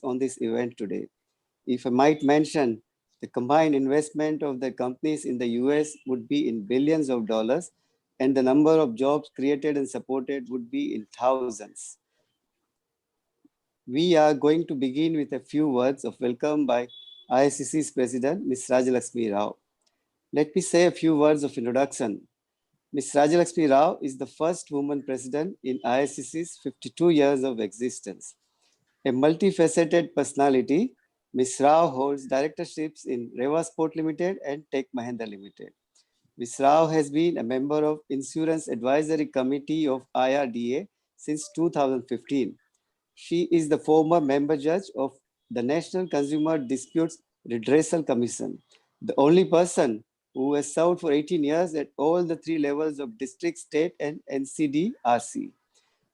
on this event today. If I might mention, the combined investment of the companies in the US would be in billions of dollars, and the number of jobs created and supported would be in thousands. We are going to begin with a few words of welcome by ISCC's President, Ms. Rajyalaksmi Rao. Let me say a few words of introduction. Ms. Rajyalaksmi Rao is the first woman president in ISCC's 52 years of existence. A multifaceted personality, Ms. Rao holds directorships in Reva Sport Limited and Tech Mahindra Limited. Ms. Rao has been a member of Insurance Advisory Committee of IRDA since 2015. She is the former member judge of the National Consumer Disputes Redressal Commission, the only person who has served for 18 years at all the three levels of district, state, and NCDRC.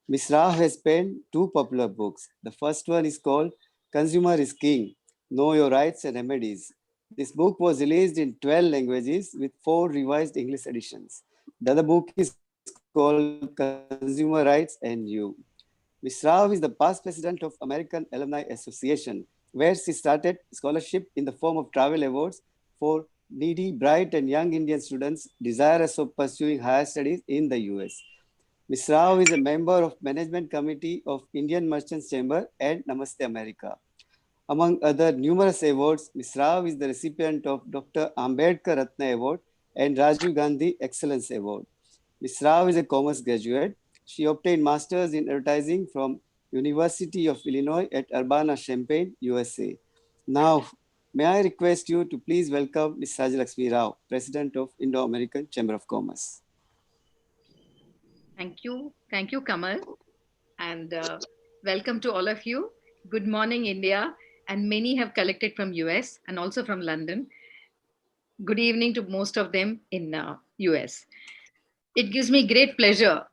Ms. Rao has penned two popular books. The first one is called Consumer is King, Know Your Rights and Remedies. This book was released in 12 languages with 4 revised English editions. The other book is called Consumer Rights and You. Ms. Rao is the past president of American Alumni Association, where she started scholarship in the form of travel awards for needy, bright, and young Indian students desirous of pursuing higher studies in the US. Ms. Rao is a member of Management Committee of Indian Merchants Chamber and Namaste America. Among other numerous awards, Ms. Rao is the recipient of Dr. Ambedkar Ratna Award and Rajiv Gandhi Excellence Award. Ms. Rao is a commerce graduate. She obtained master's in advertising from University of Illinois at Urbana-Champaign, USA. Now, may I request you to please welcome Ms. Rajyalaksmi Rao, President of Indo-American Chamber of Commerce. Thank you. Thank you, Kamal. And welcome to all of you. Good morning, India. And many have collected from US and also from London. Good evening to most of them in US. It gives me great pleasure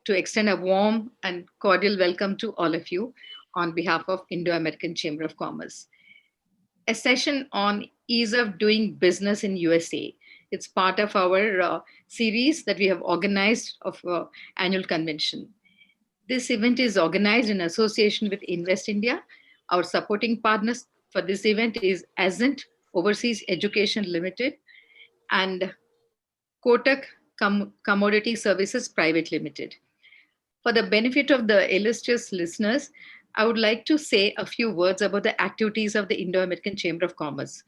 to extend a warm and cordial welcome to all of you on behalf of Indo-American Chamber of Commerce. A session on ease of doing business in USA. It's part of our series that we have organized of annual convention. This event is organized in association with Invest India. Our supporting partners for this event is Ascent Overseas Education Limited and Kotak Commodity Services Private Limited. For the benefit of the illustrious listeners, I would like to say a few words about the activities of the Indo-American Chamber of Commerce.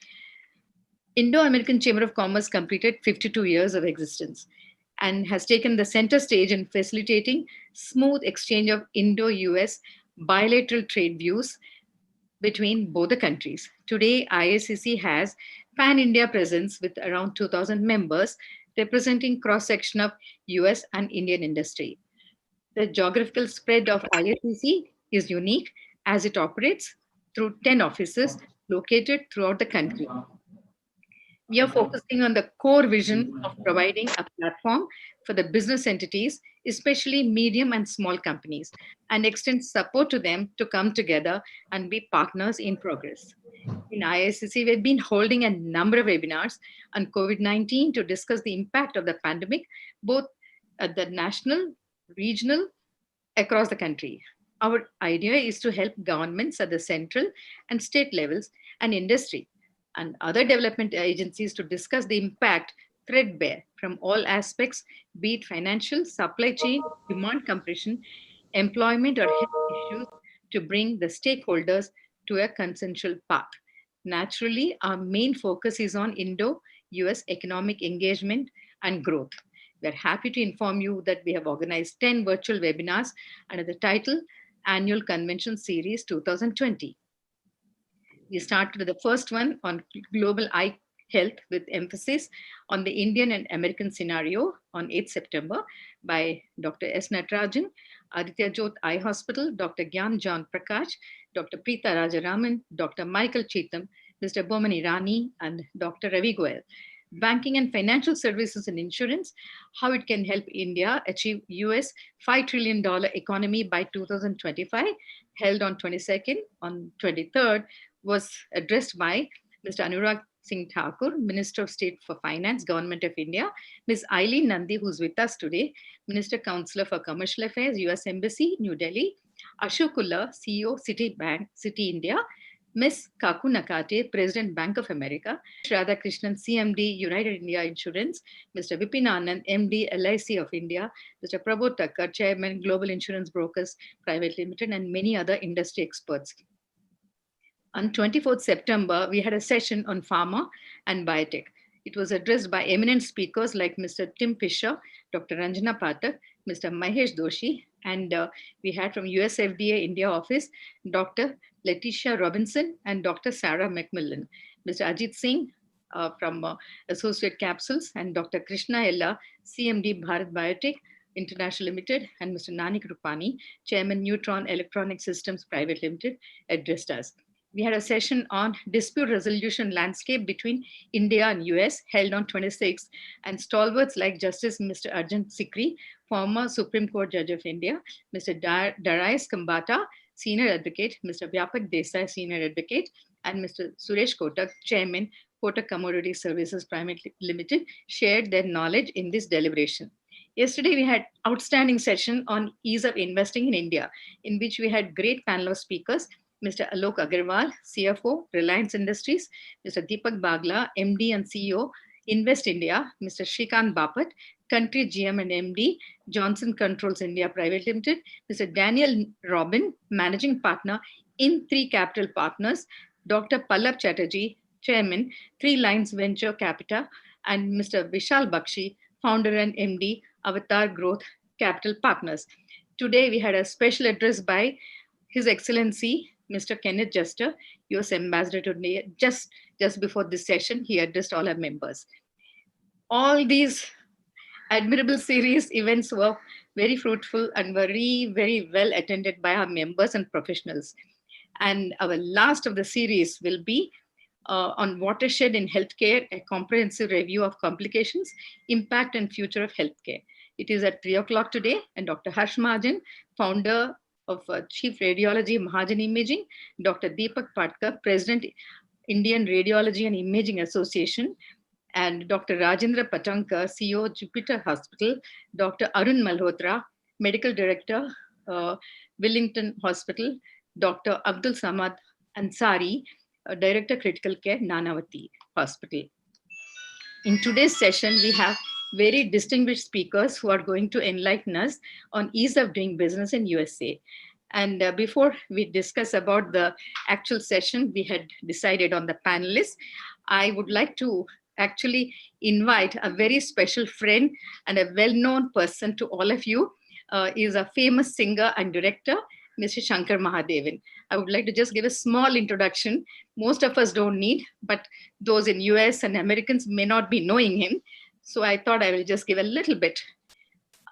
Indo-American Chamber of Commerce completed 52 years of existence and has taken the center stage in facilitating smooth exchange of Indo-US bilateral trade views between both the countries. Today, ISCC has pan-India presence with around 2,000 members representing cross-section of US and Indian industry. The geographical spread of ISCC is unique as it operates through 10 offices located throughout the country. We are focusing on the core vision of providing a platform for the business entities, especially medium and small companies, and extend support to them to come together and be partners in progress. In ISCC, we've been holding a number of webinars on COVID-19 to discuss the impact of the pandemic, both at the national, regional, across the country. Our idea is to help governments at the central and state levels and industry and other development agencies to discuss the impact threadbare from all aspects, be it financial, supply chain, demand compression, employment, or health issues, to bring the stakeholders to a consensual path. Naturally, our main focus is on Indo US economic engagement and growth. We're happy to inform you that we have organized 10 virtual webinars under the title Annual Convention Series 2020. We started with the first one on global eye health with emphasis on the Indian and American scenario on 8th September by Dr. S. Natarajan, Aditya Jyot Eye Hospital, Dr. Gyan John Prakash, Dr. Preeta Rajaraman, Dr. Michael Cheetham, Mr. Bomani Rani, and Dr. Ravi Goel. Banking and financial services and insurance, how it can help India achieve US $5 trillion economy by 2025, held on 22nd. On 23rd, was addressed by Mr. Anurag Singh Thakur, Minister of State for Finance, Government of India, Ms. Aileen Nandi, who's with us today, Minister Counselor for Commercial Affairs, US Embassy, New Delhi, Ashokulla, CEO, Citibank, City India, Ms. Kaku Nakate, President, Bank of America, Radhakrishnan, CMD, United India Insurance, Mr. Vipin Anand, MD, LIC of India, Mr. Prabhu Thakkar, Chairman, Global Insurance Brokers Private Limited, and many other industry experts. On 24th September, we had a session on pharma and biotech. It was addressed by eminent speakers like Mr. Tim Fisher, Dr. Ranjana Pathak, Mr. Mahesh Doshi, and we had from US FDA India office, Dr. Letitia Robinson and Dr. Sarah McMillan, Mr. Ajit Singh from Associate Capsules, and Dr. Krishna Ella, CMD Bharat Biotech International Limited, and Mr. Nanik Rupani, Chairman Neutron Electronic Systems Private Limited, addressed us. We had a session on dispute resolution landscape between India and US held on 26th, and stalwarts like Justice Mr. Arjun Sikri, former Supreme Court Judge of India, Mr. Darius Kambata, Senior Advocate, Mr. Vyapak Desai, Senior Advocate, and Mr. Suresh Kotak, Chairman, Kotak Commodity Services Private Limited, shared their knowledge in this deliberation. Yesterday, we had outstanding session on ease of investing in India, in which we had great panel of speakers, Mr. Alok Agarwal, CFO, Reliance Industries, Mr. Deepak Bagla, MD and CEO, Invest India, Mr. Shrikant Bapat, Country GM and MD, Johnson Controls India Private Limited, Mr. Daniel Robin, Managing Partner in 3 Capital Partners, Dr. Pallab Chatterjee, Chairman, 3 Lines Venture Capita, and Mr. Vishal Bakshi, Founder and MD, Avatar Growth Capital Partners. Today, we had a special address by His Excellency, Mr. Kenneth Juster, US Ambassador to India. Just before this session, he addressed all our members. All these admirable series events were very fruitful and very, very well attended by our members and professionals. And our last of the series will be on watershed in healthcare, a comprehensive review of complications, impact and future of healthcare. It is at 3 o'clock today, and Dr. Harsh Mahajan, founder of Chief Radiology Mahajan Imaging, Dr. Deepak Patkar, President, Indian Radiology and Imaging Association, and Dr. Rajinder Patankar, CEO, Jupiter Hospital, Dr. Arun Malhotra, Medical Director, Willington Hospital, Dr. Abdul Samad Ansari, Director Critical Care, Nanavati Hospital. In today's session, we have very distinguished speakers who are going to enlighten us on ease of doing business in USA. And before we discuss about the actual session, we had decided on the panelists. I would like to actually invite a very special friend and a well-known person to all of you. Is a famous singer and director, Mr. Shankar Mahadevan. I would like to just give a small introduction. Most of us don't need, but those in US and Americans may not be knowing him. So I thought I will just give a little bit.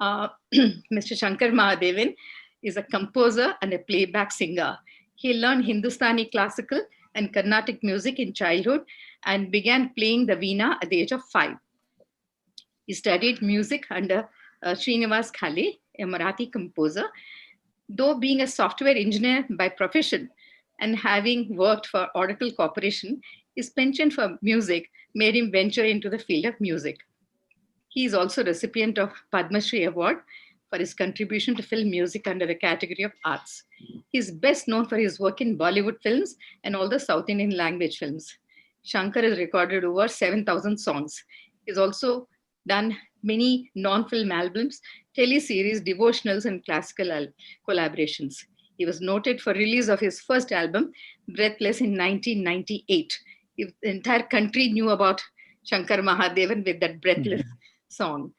Mr. Shankar Mahadevan is a composer and a playback singer. He learned Hindustani classical and Carnatic music in childhood and began playing the veena at the age of 5. He studied music under Srinivas Khale, a Marathi composer. Though being a software engineer by profession and having worked for Oracle Corporation, his penchant for music made him venture into the field of music. He is also recipient of Padma Shri Award for his contribution to film music under the category of arts. He is best known for his work in Bollywood films and all the South Indian language films. Shankar has recorded over 7,000 songs. He's also done many non-film albums, teleseries, devotionals, and classical collaborations. He was noted for release of his first album, Breathless, in 1998. The entire country knew about Shankar Mahadevan with that Breathless song.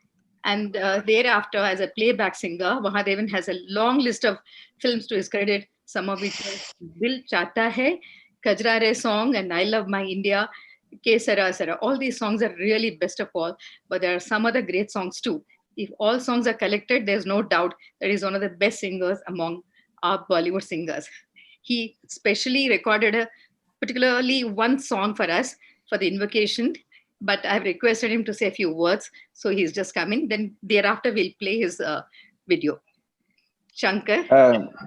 And thereafter, as a playback singer, Mahadevan has a long list of films to his credit, some of which are Dil Chahta Hai, Kajra Re song, and I Love My India, Ke Sara Sara. All these songs are really best of all, but there are some other great songs too. If all songs are collected, there's no doubt that he's one of the best singers among our Bollywood singers. He specially recorded particularly one song for us for the Invocation, but I've requested him to say a few words, so he's just coming. Then thereafter, we'll play his video. Shankar.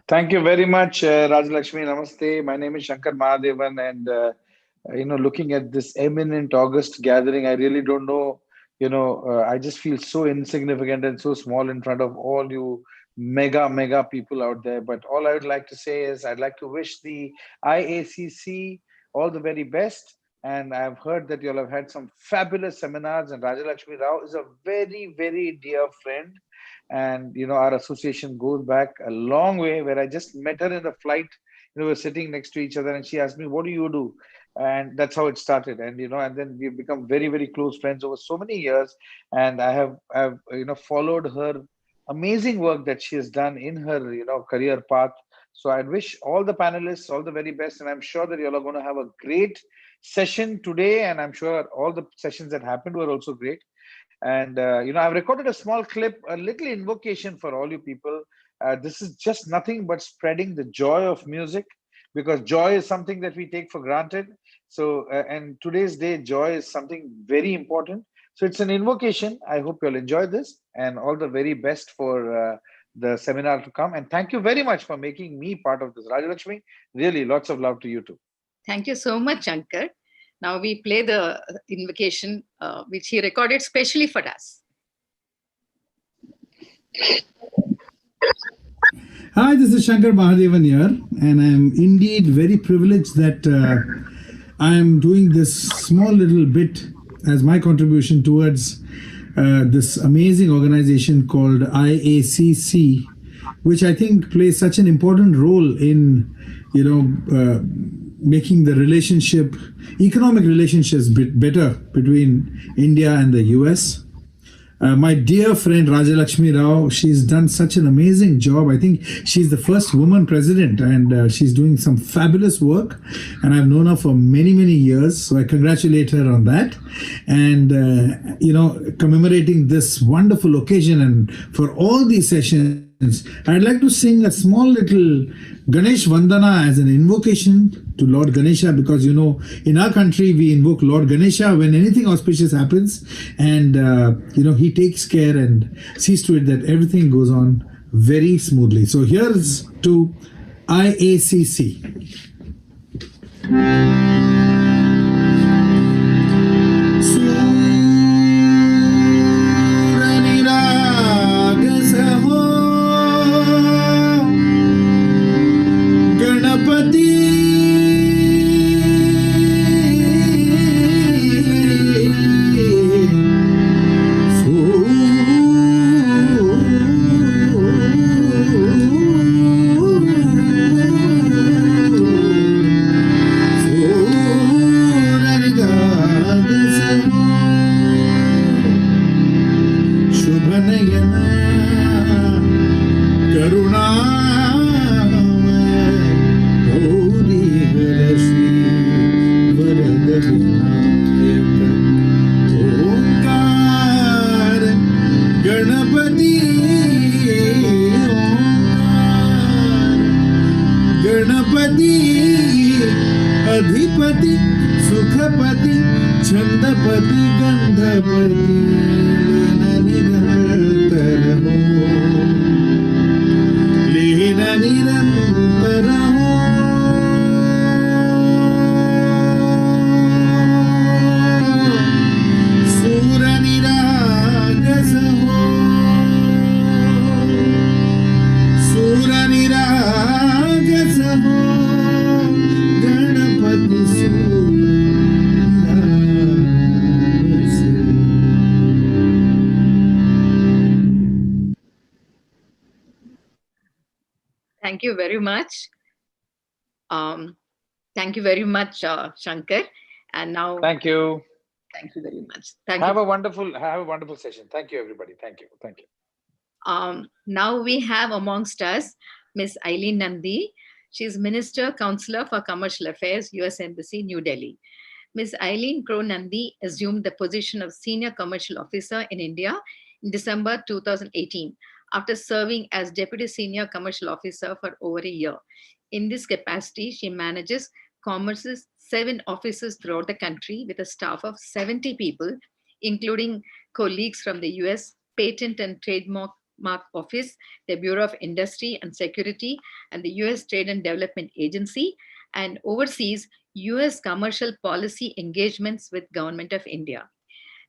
Thank you very much, Rajyalaksmi. Namaste. My name is Shankar Mahadevan, and looking at this eminent August gathering, I really don't know. I just feel so insignificant and so small in front of all you mega people out there. But all I would like to say is I'd like to wish the IACC all the very best. And I've heard that you'll have had some fabulous seminars, and Rajyalaksmi Rao is a very dear friend. And our association goes back a long way, where I just met her in the flight. We're sitting next to each other, and she asked me, "What do you do?" And that's how it started. And then we've become very close friends over so many years. And I've followed her amazing work that she has done in her career path. So I'd wish all the panelists all the very best, and I'm sure that you're going to have a great session today, and I'm sure all the sessions that happened were also great. And I've recorded a small clip, a little invocation for all you people. This is just nothing but spreading the joy of music, because joy is something that we take for granted. So and today's day, joy is something very important. So it's an invocation. I hope you'll enjoy this, and all the very best for the seminar to come. And thank you very much for making me part of this. Rajyalaksmi, really lots of love to you too. Thank you so much, Shankar. Now we play the invocation, which he recorded specially for us. Hi, this is Shankar Mahadevan here, and I'm indeed very privileged that I'm doing this small little bit as my contribution towards this amazing organization called IACC, which I think plays such an important role in, making the economic relationships better between India and the US. My dear friend Rajyalaksmi Rao, she's done such an amazing job. I think she's the first woman president, and she's doing some fabulous work. And I've known her for many years, so I congratulate her on that. And commemorating this wonderful occasion, and for all these sessions, I'd like to sing a small little Ganesh Vandana as an invocation to Lord Ganesha, because in our country we invoke Lord Ganesha when anything auspicious happens, and he takes care and sees to it that everything goes on very smoothly. So here's to IACC. Thank you very much. Thank you very much, Shankar. And now, thank you. Thank you very much. Have a wonderful session. Thank you, everybody. Thank you. Now we have amongst us Miss Aileen Nandi. She's Minister Counselor for Commercial Affairs, US Embassy, New Delhi. Ms. Aileen Nandi assumed the position of Senior Commercial Officer in India in December 2018, after serving as Deputy Senior Commercial Officer for over a year. In this capacity, she manages Commerce's 7 offices throughout the country with a staff of 70 people, including colleagues from the US Patent and Trademark Office, the Bureau of Industry and Security, and the US Trade and Development Agency, and oversees US commercial policy engagements with Government of India.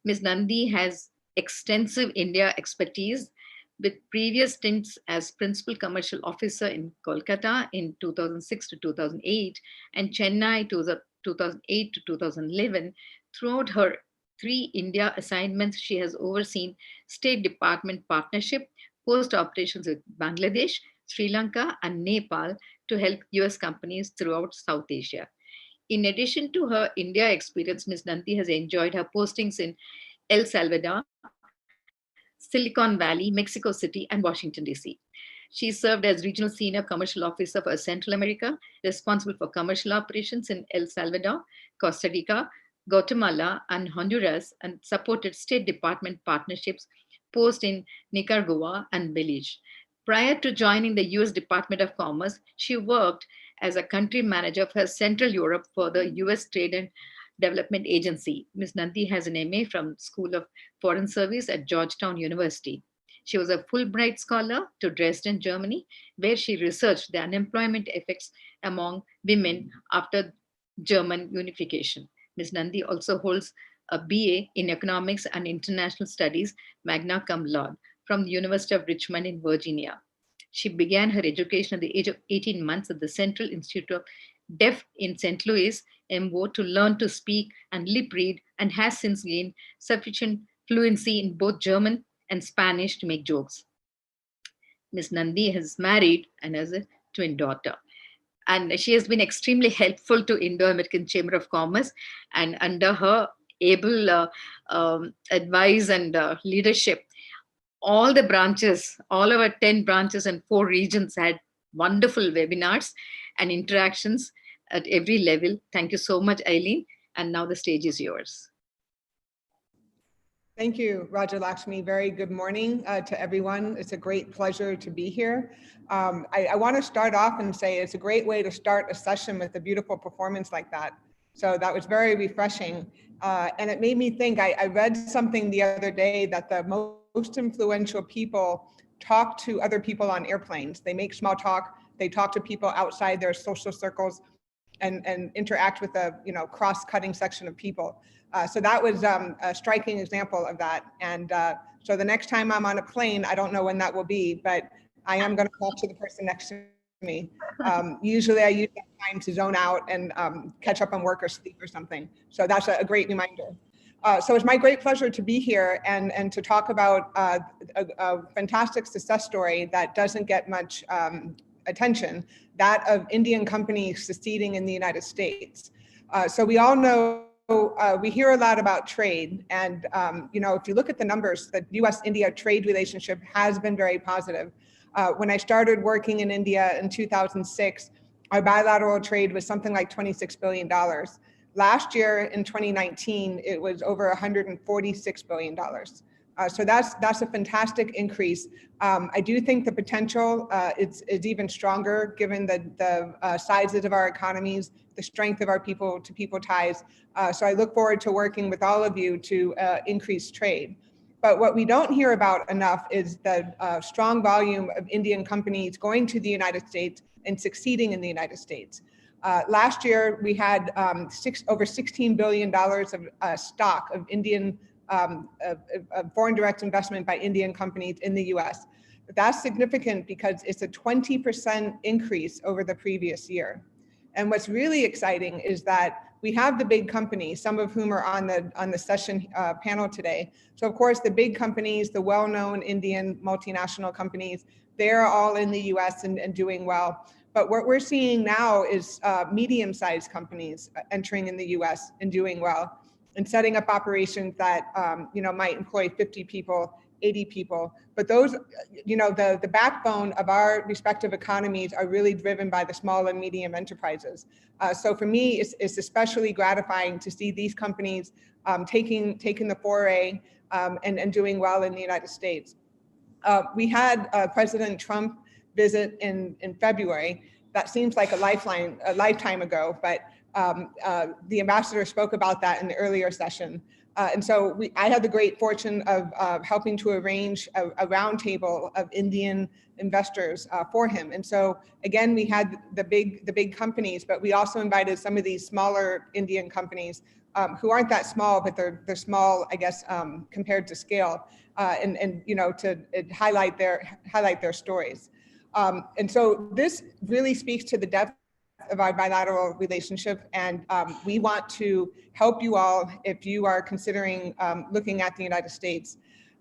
Ms. Nandi has extensive India expertise, With previous stints as Principal Commercial Officer in Kolkata in 2006 to 2008 and Chennai to 2008 to 2011, throughout her 3 India assignments, she has overseen State Department partnership, post operations with Bangladesh, Sri Lanka, and Nepal to help US companies throughout South Asia. In addition to her India experience, Ms. Nandi has enjoyed her postings in El Salvador, Silicon Valley, Mexico City, and Washington, D.C. She served as Regional Senior Commercial Officer for Central America, responsible for commercial operations in El Salvador, Costa Rica, Guatemala, and Honduras, and supported State Department partnerships post in Nicaragua and Belize. Prior to joining the US Department of Commerce, she worked as a country manager for Central Europe for the US Trade and Development Agency. Ms. Nandi has an MA from School of Foreign Service at Georgetown University. She was a Fulbright scholar to Dresden, Germany, where she researched the unemployment effects among women after German unification. Ms. Nandi also holds a BA in Economics and International Studies, magna cum laude, from the University of Richmond in Virginia. She began her education at the age of 18 months at the Central Institute of Deaf in St. Louis, MO, to learn to speak and lip read, and has since gained sufficient fluency in both German and Spanish to make jokes. Ms. Nandi is married and has a twin daughter. And she has been extremely helpful to Indo-American Chamber of Commerce, and under her able advice and leadership, all the branches, all our 10 branches and 4 regions had wonderful webinars and interactions at every level. Thank you so much, Aileen. And now the stage is yours. Thank you, Rajyalaksmi. Very good morning to everyone. It's a great pleasure to be here. I want to start off and say it's a great way to start a session with a beautiful performance like that. So that was very refreshing. And it made me think, I read something the other day that the most influential people talk to other people on airplanes. They make small talk. They talk to people outside their social circles and interact with a cross-cutting section of people. So that was a striking example of that. And so the next time I'm on a plane, I don't know when that will be, but I am going to talk to the person next to me. Usually I use that time to zone out and catch up on work or sleep or something. So that's a great reminder. So it's my great pleasure to be here and to talk about a fantastic success story that doesn't get much attention, that of Indian companies succeeding in the United States. So we all know, we hear a lot about trade, and if you look at the numbers, the US-India trade relationship has been very positive. When I started working in India in 2006, our bilateral trade was something like $26 billion. Last year in 2019, it was over $146 billion. So that's a fantastic increase. I do think the potential is even stronger given the sizes of our economies, the strength of our people-to-people ties. So I look forward to working with all of you to increase trade. But what we don't hear about enough is the strong volume of Indian companies going to the United States and succeeding in the United States. Last year, we had over $16 billion of stock of Indian foreign direct investment by Indian companies in the US. That's significant because it's a 20% increase over the previous year. And what's really exciting is that we have the big companies, some of whom are on the session panel today. So of course, the big companies, the well-known Indian multinational companies, they're all in the US and doing well. But what we're seeing now is medium-sized companies entering in the US and doing well, and setting up operations that might employ 50 people, 80 people. But those, the backbone of our respective economies are really driven by the small and medium enterprises. So for me, it's especially gratifying to see these companies taking the foray and doing well in the United States. We had President Trump visit in February. That seems like a lifetime ago, but the ambassador spoke about that in the earlier session. And so I had the great fortune of helping to arrange a roundtable of Indian investors for him. And so again, we had the big companies, but we also invited some of these smaller Indian companies who aren't that small, but they're small, I guess, compared to scale, and you know, to highlight their stories. And so this really speaks to the depth of our bilateral relationship, and we want to help you all if you are considering looking at the United States.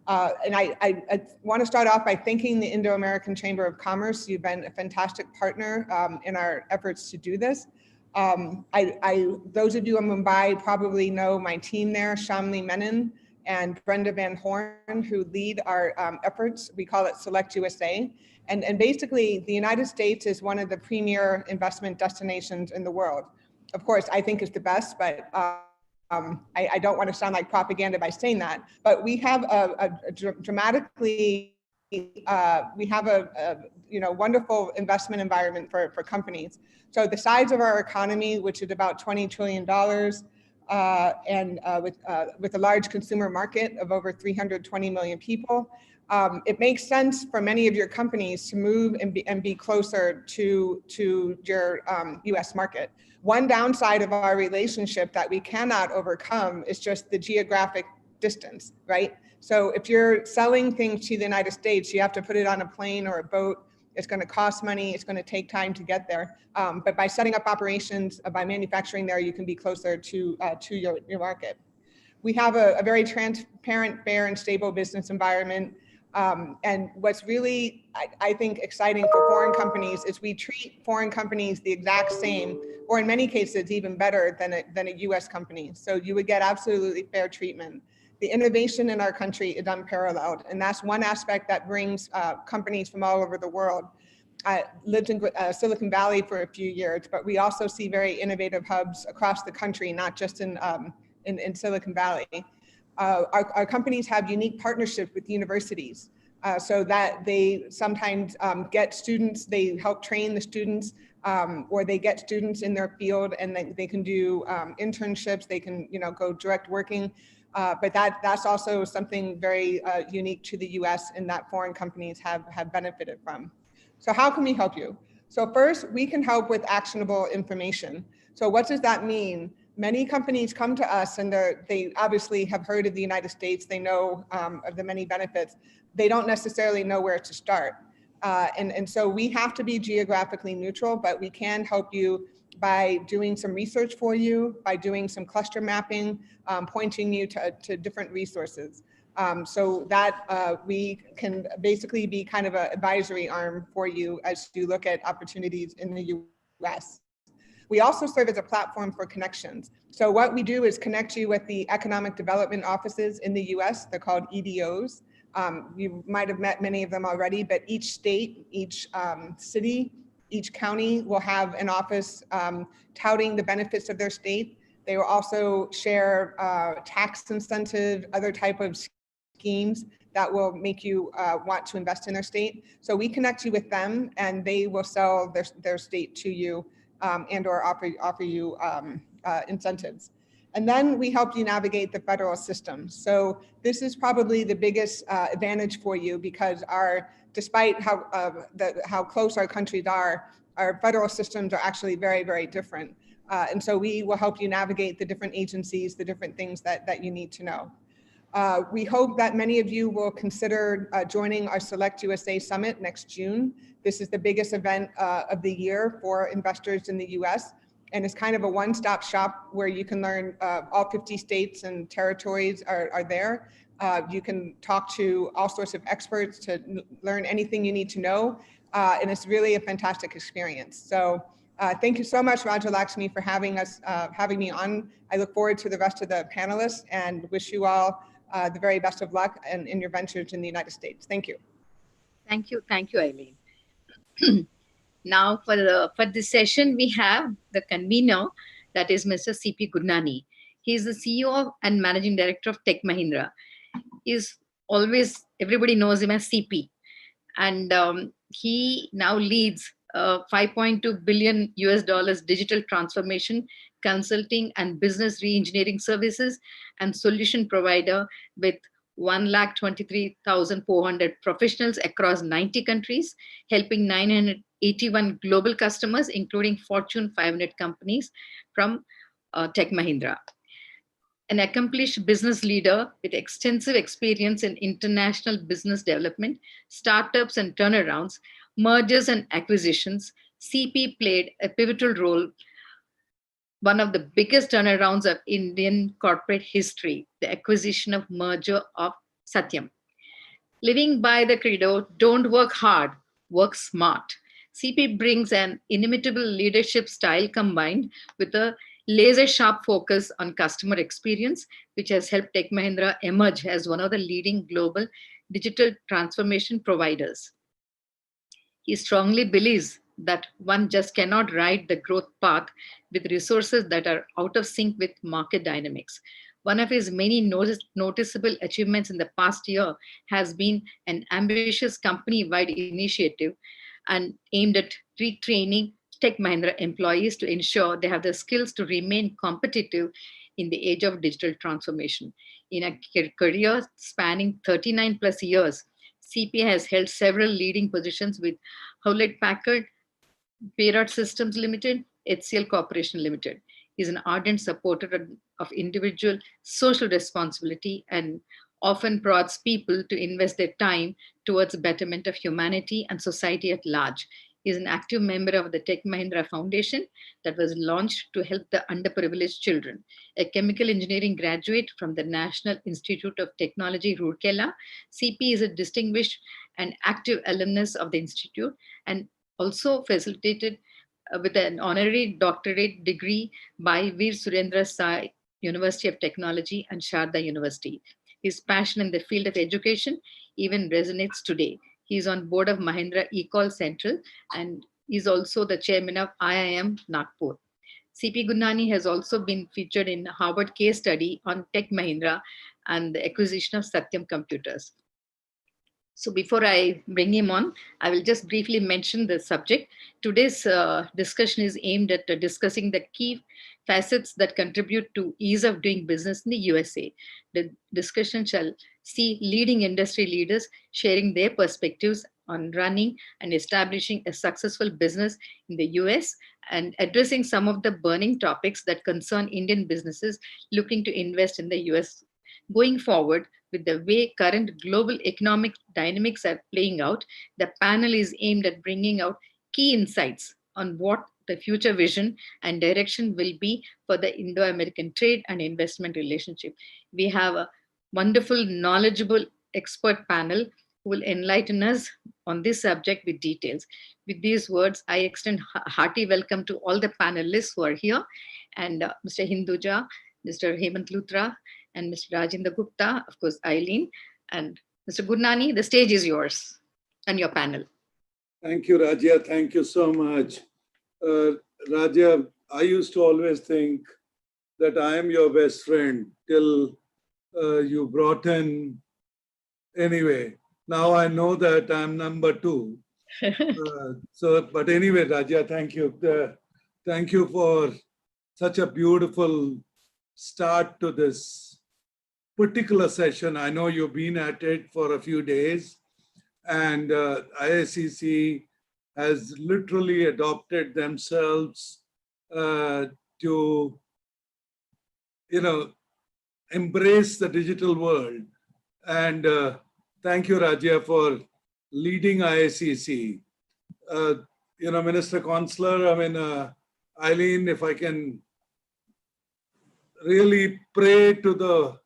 And I want to start off by thanking the Indo-American Chamber of Commerce. You've been a fantastic partner in our efforts to do this. Those of you in Mumbai probably know my team there, Shamli Menon and Brenda Van Horn, who lead our efforts. We call it Select USA. And basically, the United States is one of the premier investment destinations in the world. Of course, I think it's the best, but I don't want to sound like propaganda by saying that. But we have a wonderful investment environment for companies. So the size of our economy, which is about $20 trillion, and with a large consumer market of over 320 million people, it makes sense for many of your companies to move and be closer to your US market. One downside of our relationship that we cannot overcome is just the geographic distance, right? So if you're selling things to the United States, you have to put it on a plane or a boat. It's going to cost money. It's going to take time to get there. But by setting up operations, by manufacturing there, you can be closer to your market. We have a very transparent, fair, and stable business environment. And what's really, I think, exciting for foreign companies is we treat foreign companies the exact same, or in many cases, even better than a US company. So you would get absolutely fair treatment. The innovation in our country is unparalleled, and that's one aspect that brings companies from all over the world. I lived in Silicon Valley for a few years, but we also see very innovative hubs across the country, not just in Silicon Valley. Our companies have unique partnerships with universities, so that they sometimes get students, they help train the students, or they get students in their field, and they can do internships, they can go direct working. But that's also something very unique to the US and that foreign companies have benefited from. So how can we help you? So first, we can help with actionable information. So what does that mean? Many companies come to us and they obviously have heard of the United States. They know of the many benefits. They don't necessarily know where to start. And so we have to be geographically neutral, but we can help you by doing some research for you, by doing some cluster mapping, pointing you to different resources. So that we can basically be kind of an advisory arm for you as you look at opportunities in the US. We also serve as a platform for connections. So what we do is connect you with the economic development offices in the US. They're called EDOs. You might have met many of them already, but each state, each city, each county will have an office touting the benefits of their state. They will also share tax incentive, other type of schemes that will make you want to invest in their state. So we connect you with them, and they will sell their state to you and or offer you incentives. And then we help you navigate the federal system. So this is probably the biggest advantage for you, because despite how close our countries are, our federal systems are actually very, very different. And so we will help you navigate the different agencies, the different things that you need to know. We hope that many of you will consider joining our Select USA Summit next June. This is the biggest event of the year for investors in the US. And it's kind of a one-stop shop where you can learn, all 50 states and territories are there. You can talk to all sorts of experts to learn anything you need to know. And it's really a fantastic experience. So thank you so much, Rajyalaksmi, for having me on. I look forward to the rest of the panelists and wish you all the very best of luck in your ventures in the United States. Thank you. Thank you, Aileen. Now for this session, we have the convener, that is Mr. C.P. Gurnani. He is the CEO and Managing Director of Tech Mahindra. Everybody knows him as CP. And he now leads $5.2 billion digital transformation, consulting and business re-engineering services and solution provider with 123,400 professionals across 90 countries, helping 981 global customers, including Fortune 500 companies from Tech Mahindra. an accomplished business leader with extensive experience in international business development, startups and turnarounds, mergers and acquisitions. CP played a pivotal role, one of the biggest turnarounds of Indian corporate history, the acquisition of merger of Satyam. Living by the credo, don't work hard, work smart. CP brings an inimitable leadership style combined with a laser sharp focus on customer experience, which has helped Tech Mahindra emerge as one of the leading global digital transformation providers. He strongly believes that one just cannot ride the growth path with resources that are out of sync with market dynamics. One of his many noticeable achievements in the past year has been an ambitious company wide initiative and aimed at retraining Tech Mahindra employees to ensure they have the skills to remain competitive in the age of digital transformation. In a career spanning 39 plus years, CP has held several leading positions with Hewlett Packard, Payroll Systems Limited, HCL Corporation Limited. He is an ardent supporter of individual social responsibility and often prods people to invest their time towards the betterment of humanity and society at large. He is an active member of the Tech Mahindra Foundation that was launched to help the underprivileged children. A chemical engineering graduate from the National Institute of Technology, Rourkela, CP is a distinguished and active alumnus of the institute and also facilitated with an honorary doctorate degree by Veer Surendra Sai University of Technology and Sharda University. His passion in the field of education even resonates today. He is on board of Mahindra Ecol Central and is also the chairman of IIM Nagpur. CP Gurnani has also been featured in Harvard case study on Tech Mahindra and the acquisition of Satyam Computers. So before I bring him on, I will just briefly mention the subject. Today's discussion is aimed at discussing the key facets that contribute to ease of doing business in the USA. The discussion shall see leading industry leaders sharing their perspectives on running and establishing a successful business in the US and addressing some of the burning topics that concern Indian businesses looking to invest in the US. Going forward, with the way current global economic dynamics are playing out, the panel is aimed at bringing out key insights on what the future vision and direction will be for the Indo-American trade and investment relationship. We have a wonderful, knowledgeable expert panel who will enlighten us on this subject with details. With these words, I extend hearty welcome to all the panelists who are here, and Mr. Hinduja, Mr. Hemanth Luthra, and Mr. Rajinder Gupta, of course, Aileen, and Mr. Gurnani, the stage is yours and your panel. Thank you, Rajya. Thank you so much. Rajya, I used to always think that I am your best friend till you brought in. Anyway, now I know that I'm number two. But anyway, Rajya, thank you. Thank you for such a beautiful start to this particular session. I know you've been at it for a few days, and IICC has literally adopted themselves to, embrace the digital world. And thank you, Rajya, for leading IICC. Minister Consular, Aileen, if I can really pray to the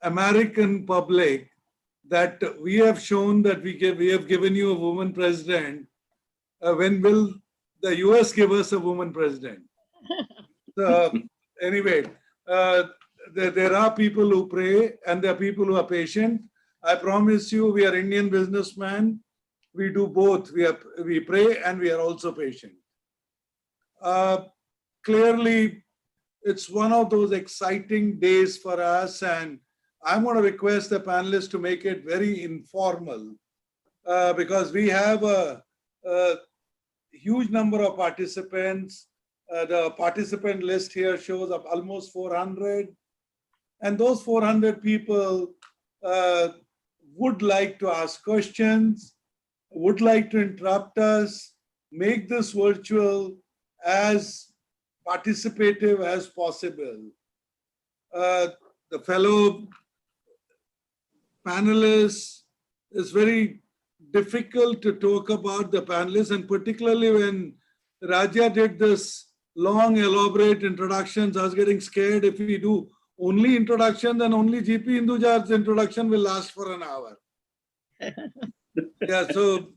American public that we have shown that we have given you a woman president. When will the US give us a woman president? So anyway, there are people who pray and there are people who are patient. I promise you, we are Indian businessmen. We do both. We pray and we are also patient. Clearly, it's one of those exciting days for us, and I'm going to request the panelists to make it very informal because we have a huge number of participants. The participant list here shows up almost 400. And those 400 people would like to ask questions, would like to interrupt us, make this virtual as participative as possible. the fellow panelists. It's very difficult to talk about the panelists, and particularly when Raja did this long, elaborate introductions, I was getting scared if we do only introduction, then only GP Hinduja's introduction will last for an hour. Yeah, so,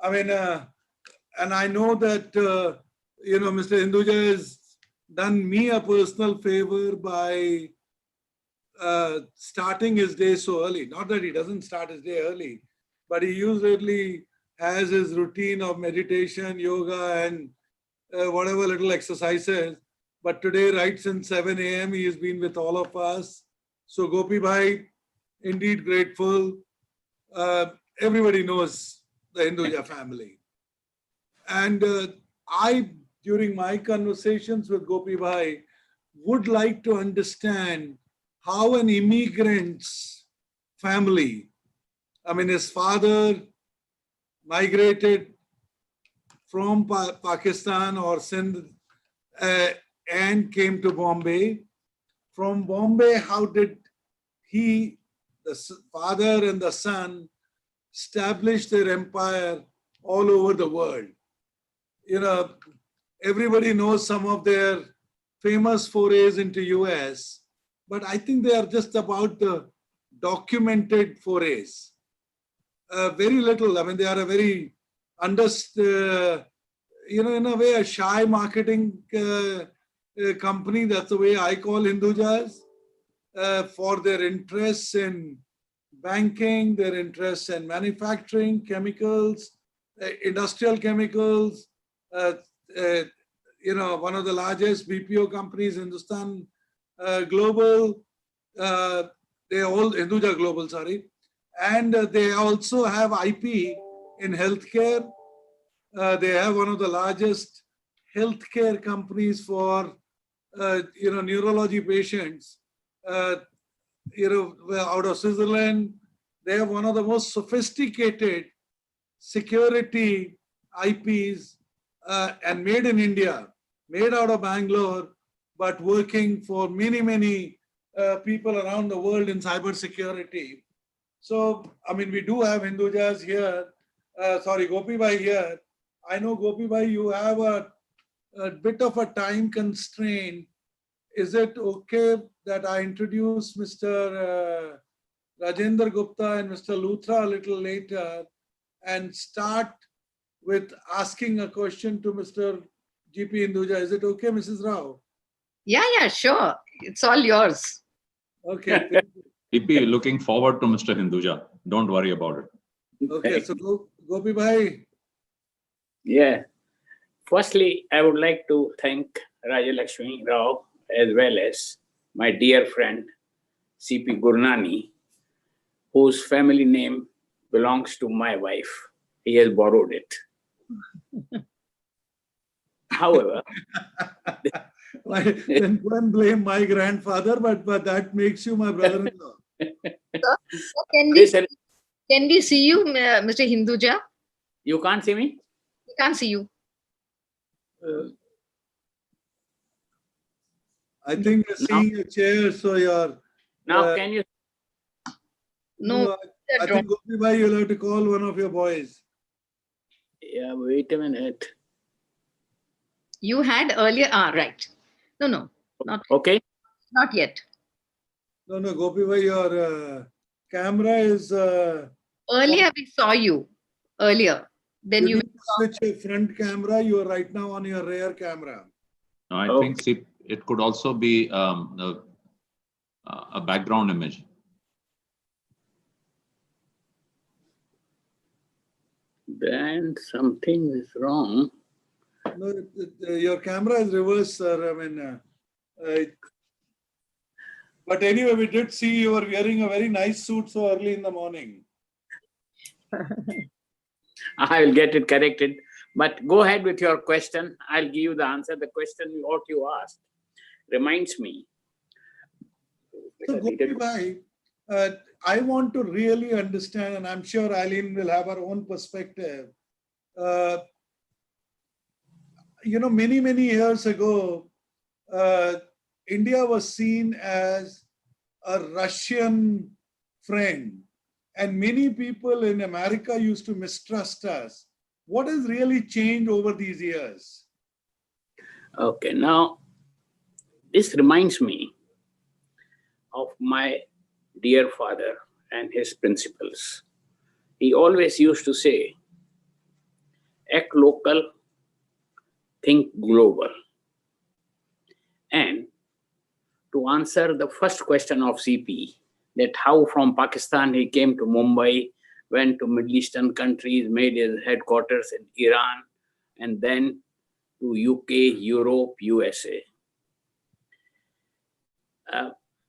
I mean, and I know that, Mr. Hinduja has done me a personal favor by starting his day so early. Not that he doesn't start his day early, but he usually has his routine of meditation, yoga, and whatever little exercises. But today, right since 7 a.m., he has been with all of us. So Gopi Bhai, indeed grateful. Everybody knows the Hinduja family. And I, during my conversations with Gopi Bhai, would like to understand how an immigrant's family, I mean, his father migrated from Pakistan or Sindh and came to Bombay. From Bombay, how did he, the father and the son, establish their empire all over the world? Everybody knows some of their famous forays into US, but I think they are just about the documented forays. Very little. I mean, they are a very in a way, a shy marketing company. That's the way I call Hindujas, for their interests in banking, their interests in manufacturing, chemicals, industrial chemicals. One of the largest BPO companies, Hindustan Global, they all Hinduja Global, sorry, and they also have IP in healthcare. They have one of the largest healthcare companies for neurology patients. Out of Switzerland, they have one of the most sophisticated security IPs and made in India, made out of Bangalore, but working for many people around the world in cybersecurity. So, I mean, we do have Hindujas here. Gopi Bhai here. I know, Gopi Bhai, you have a bit of a time constraint. Is it okay that I introduce Mr. Rajinder Gupta and Mr. Luthra a little later and start with asking a question to Mr. GP Hinduja? Is it okay, Mrs. Rao? Yeah, sure. It's all yours. Okay. GP, looking forward to Mr. Hinduja. Don't worry about it. Okay, so Gopi Bhai. Yeah. Firstly, I would like to thank Rajyalaksmi Rao as well as my dear friend CP Gurnani, whose family name belongs to my wife. He has borrowed it. However, then go and blame my grandfather, but that makes you my brother-in-law. Can we see you, Mr. Hinduja? You can't see me? We can't see you. I think you're seeing a chair, so you're... Now, can you... No. I think, Gopi Bhai, you'll have to call one of your boys. Yeah, wait a minute. You had earlier... right. No. Not okay. Not yet. No, Gopi Bhai, your camera is... Earlier we saw you. Earlier. Then you switch your front camera. You are right now on your rear camera. No, I think it could also be a background image. Then something is wrong. No, your camera is reversed, sir. I mean, but anyway, we did see you were wearing a very nice suit so early in the morning. I will get it corrected. But go ahead with your question. I'll give you the answer. The question what you asked reminds me. So, Gopi Bhai, I want to really understand, and I'm sure Aileen will have her own perspective. Many years ago, India was seen as a Russian friend, and many people in America used to mistrust us. What has really changed over these years? Okay, now this reminds me of my dear father and his principles. He always used to say, act local, think global. And to answer the first question of CP, that how from Pakistan he came to Mumbai, went to Middle Eastern countries, made his headquarters in Iran, and then to UK, Europe, USA.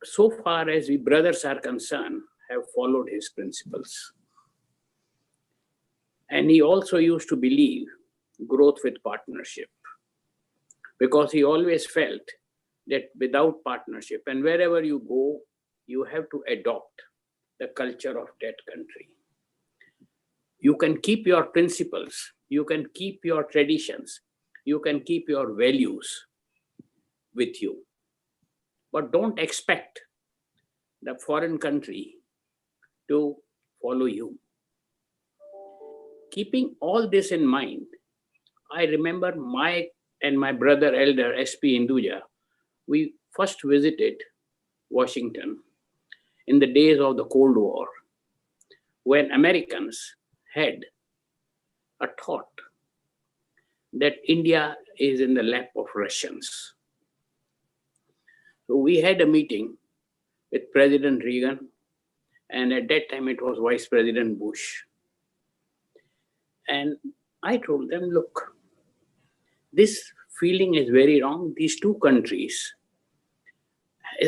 So far as we brothers are concerned, have followed his principles. And he also used to believe growth with partnership, because he always felt that without partnership, and wherever you go, you have to adopt the culture of that country. You can keep your principles, you can keep your traditions, you can keep your values with you, but don't expect the foreign country to follow you. Keeping all this in mind, I remember my and my brother elder, SP Hinduja, we first visited Washington in the days of the Cold War, when Americans had a thought that India is in the lap of Russians. So we had a meeting with President Reagan, and at that time it was Vice President Bush. And I told them, look, this feeling is very wrong. These two countries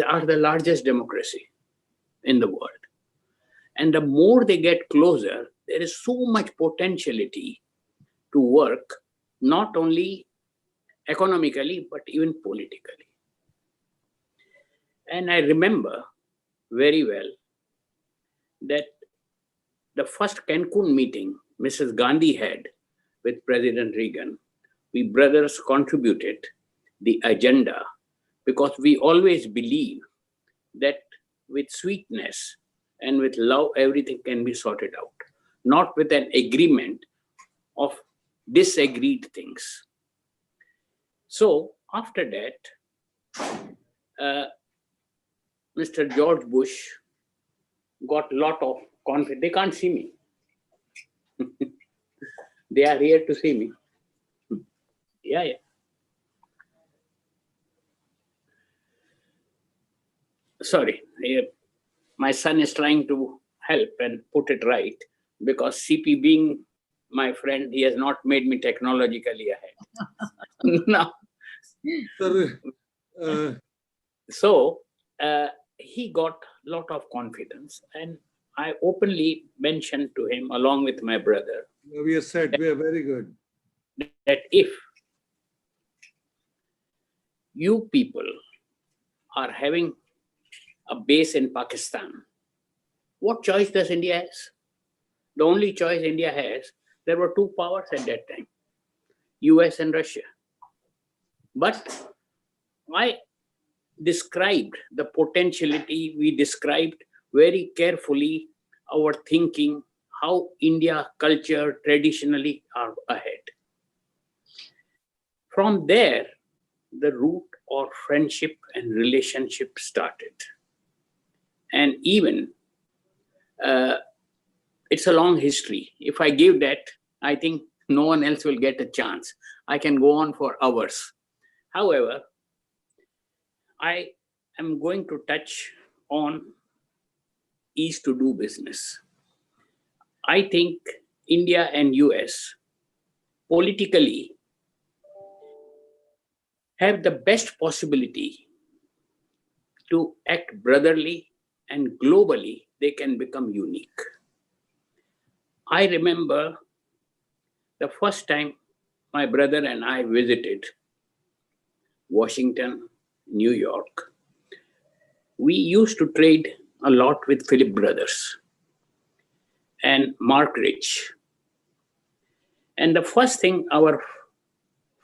are the largest democracy in the world. And the more they get closer, there is so much potentiality to work, not only economically, but even politically. And I remember very well that the first Cancun meeting Mrs. Gandhi had with President Reagan, we brothers contributed the agenda, because we always believe that with sweetness and with love, everything can be sorted out, not with an agreement of disagreed things. So after that, Mr. George Bush got a lot of confidence. They can't see me. They are here to see me. Yeah. Sorry, my son is trying to help and put it right, because CP being my friend, he has not made me technologically ahead. No. So he got a lot of confidence, and I openly mentioned to him, along with my brother, We are set, we are very good. that if you people are having a base in Pakistan, what choice does India has? The only choice India has, there were two powers at that time, US and Russia. But I described the potentiality, we described very carefully our thinking, how India culture traditionally are ahead. From there, the root of friendship and relationship started. And even, it's a long history. If I give that, I think no one else will get a chance. I can go on for hours. However, I am going to touch on ease to do business. I think India and US politically have the best possibility to act brotherly, and globally they can become unique. I remember the first time my brother and I visited Washington, New York. We used to trade a lot with Philip Brothers and Mark Rich. And the first thing our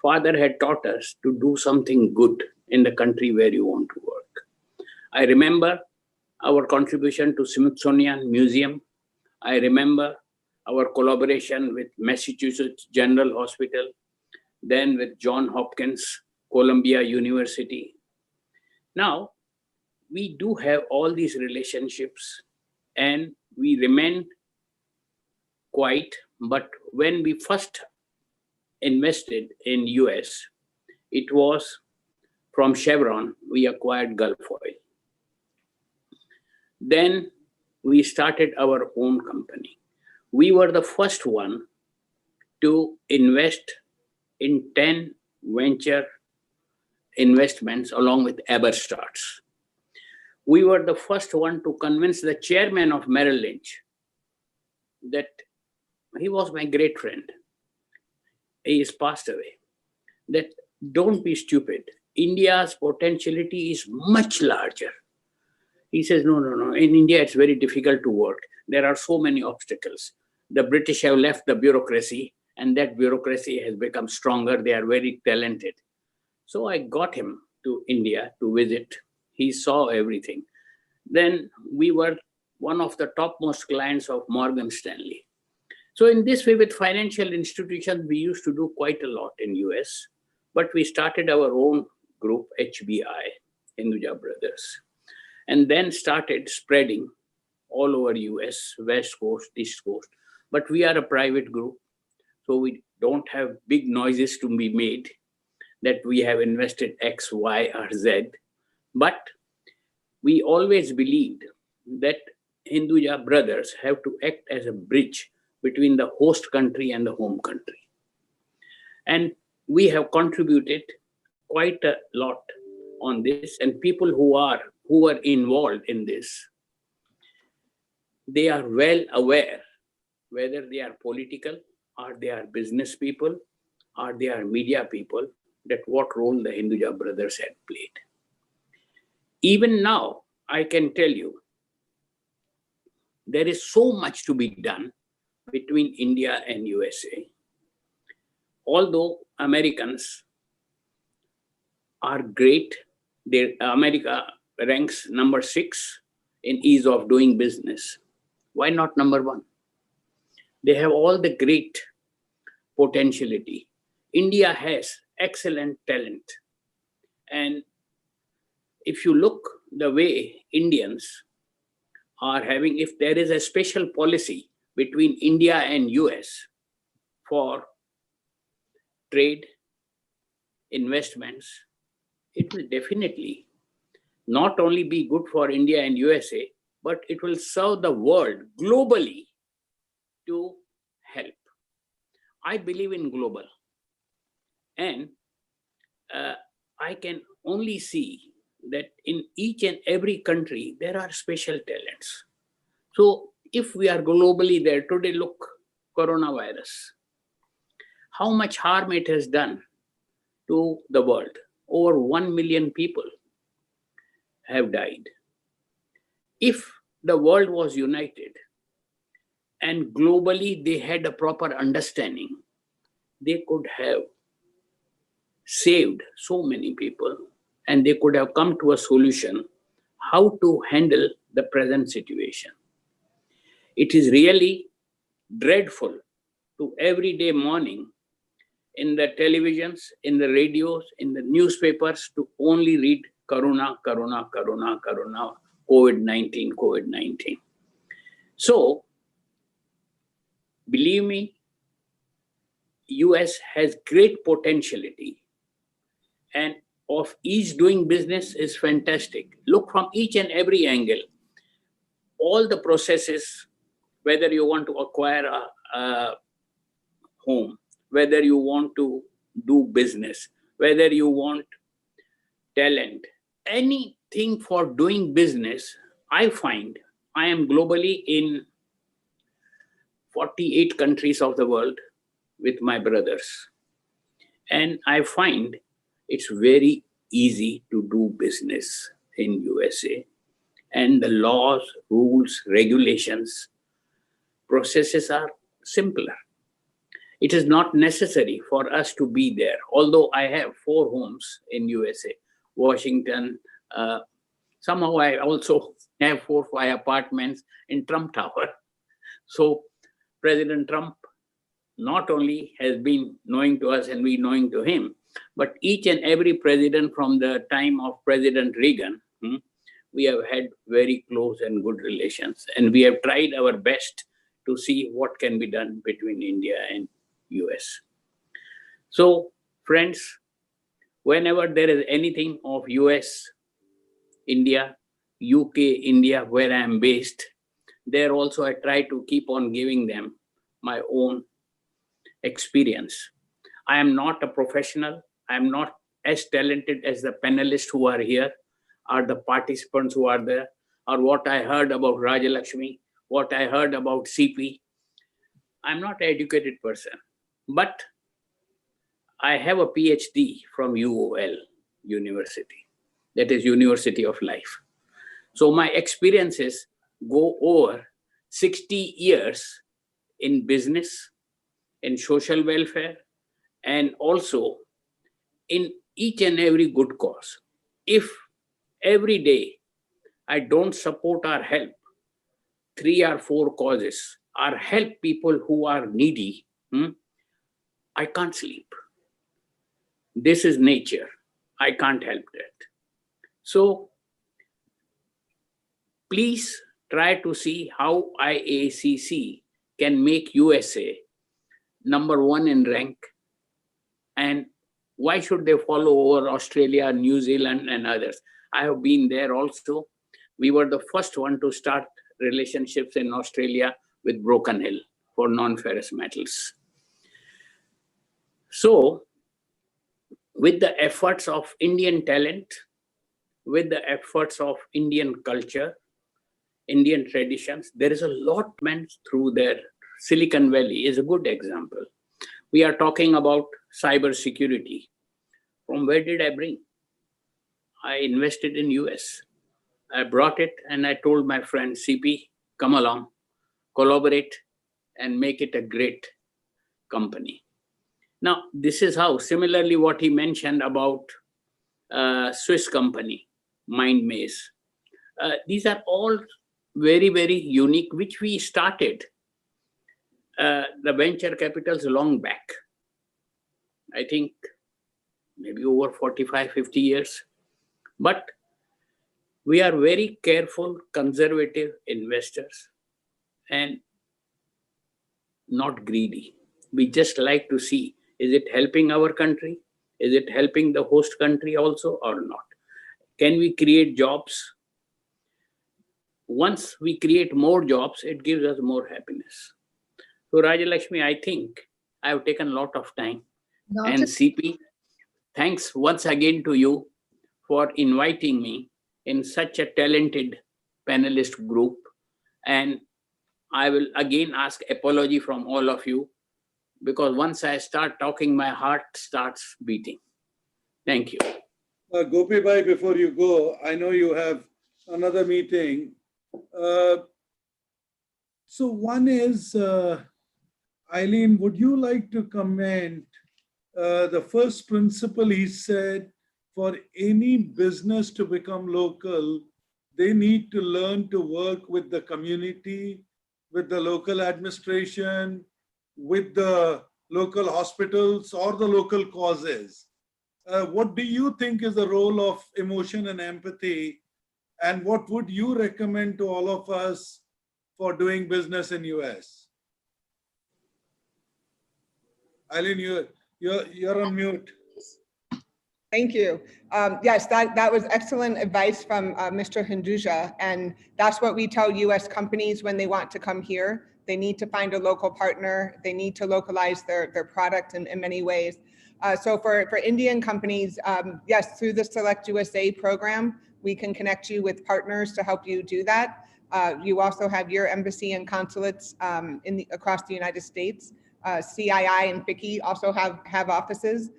father had taught us to do something good in the country where you want to work. I remember our contribution to Smithsonian Museum. I remember our collaboration with Massachusetts General Hospital, then with Johns Hopkins, Columbia University. Now, we do have all these relationships and we remain quiet. But when we first invested in US, it was from Chevron, we acquired Gulf Oil. Then we started our own company. We were the first one to invest in 10 venture investments along with Eberstarts. We were the first one to convince the chairman of Merrill Lynch that he was my great friend. He is passed away. That don't be stupid. India's potentiality is much larger. He says, no. In India, it's very difficult to work. There are so many obstacles. The British have left the bureaucracy, and that bureaucracy has become stronger. They are very talented. So I got him to India to visit. He saw everything. Then we were one of the topmost clients of Morgan Stanley. So in this way, with financial institutions, we used to do quite a lot in US, but we started our own group, HBI, Hinduja Brothers, and then started spreading all over US, West Coast, East Coast. But we are a private group, so we don't have big noises to be made that we have invested X, Y, or Z. But we always believed that Hinduja Brothers have to act as a bridge between the host country and the home country. And we have contributed quite a lot on this, and people who are involved in this, they are well aware whether they are political or they are business people or they are media people, that what role the Hinduja Brothers had played. Even now, I can tell you, there is so much to be done between India and USA. Although Americans are great, America ranks number 6 in ease of doing business. Why not number 1? They have all the great potentiality. India has excellent talent. And if you look the way Indians are having, if there is a special policy between India and US for trade, investments, it will definitely not only be good for India and USA, but it will serve the world globally to help. I believe in global. And I can only see that in each and every country, there are special talents. So if we are globally there today, look, coronavirus, how much harm it has done to the world. Over 1 million people have died. If the world was united and globally they had a proper understanding, they could have saved so many people and they could have come to a solution how to handle the present situation. It is really dreadful to every day morning in the televisions, in the radios, in the newspapers to only read Corona, Corona, Corona, Corona, COVID-19, COVID-19. So, believe me, US has great potentiality and of each doing business is fantastic. Look from each and every angle. All the processes, whether you want to acquire a home, whether you want to do business, whether you want talent, anything for doing business, I find I am globally in 48 countries of the world with my brothers. And I find it's very easy to do business in USA. And the laws, rules, regulations, processes are simpler. It is not necessary for us to be there. Although I have 4 homes in USA, Washington, Somehow I also have 4 or 5 apartments in Trump Tower. So President Trump not only has been knowing to us and we knowing to him, but each and every president from the time of President Reagan, we have had very close and good relations. And we have tried our best to see what can be done between India and US. So friends, whenever there is anything of US, India, UK, India, where I am based, there also I try to keep on giving them my own experience. I am not a professional. I am not as talented as the panelists who are here, or the participants who are there, or what I heard about Rajyalaksmi, what I heard about CP. I'm not an educated person, but I have a PhD from UOL University, that is University of Life. So my experiences go over 60 years in business, in social welfare, and also in each and every good cause. If every day I don't support or help 3 or 4 causes or help people who are needy, I can't sleep. This is nature. I can't help that. So please try to see how IACC can make USA number 1 in rank. And why should they follow over Australia, New Zealand, and others? I have been there also. We were the first one to start relationships in Australia with Broken Hill for non-ferrous metals. So with the efforts of Indian talent, with the efforts of Indian culture, Indian traditions, there is a lot meant through there. Silicon Valley is a good example. We are talking about cyber security. From where did I bring? I invested in US. I brought it and I told my friend CP, come along, collaborate and make it a great company. Now, this is how, similarly what he mentioned about Swiss company, MindMaze. These are all very, very unique, which we started the venture capitals long back. I think maybe over 45, 50 years. But we are very careful, conservative investors and not greedy. We just like to see, is it helping our country? Is it helping the host country also or not? Can we create jobs? Once we create more jobs, it gives us more happiness. So Rajyalaksmi, I think I have taken a lot of time. And CP, thanks once again to you for inviting me in such a talented panelist group. And I will again ask apology from all of you, because once I start talking, my heart starts beating. Thank you. Gopi Bhai, before you go, I know you have another meeting. So one is, Aileen, would you like to comment? The first principle he said, for any business to become local, they need to learn to work with the community, with the local administration, with the local hospitals or the local causes. What do you think is the role of emotion and empathy? And what would you recommend to all of us for doing business in US? Aileen, you're on mute. Thank you. Yes, that was excellent advice from Mr. Hinduja. And that's what we tell US companies when they want to come here. They need to find a local partner. They need to localize their product in many ways. So for Indian companies, yes, through the Select USA program, we can connect you with partners to help you do that. You also have your embassy and consulates across the United States. CII and FICCI also have offices.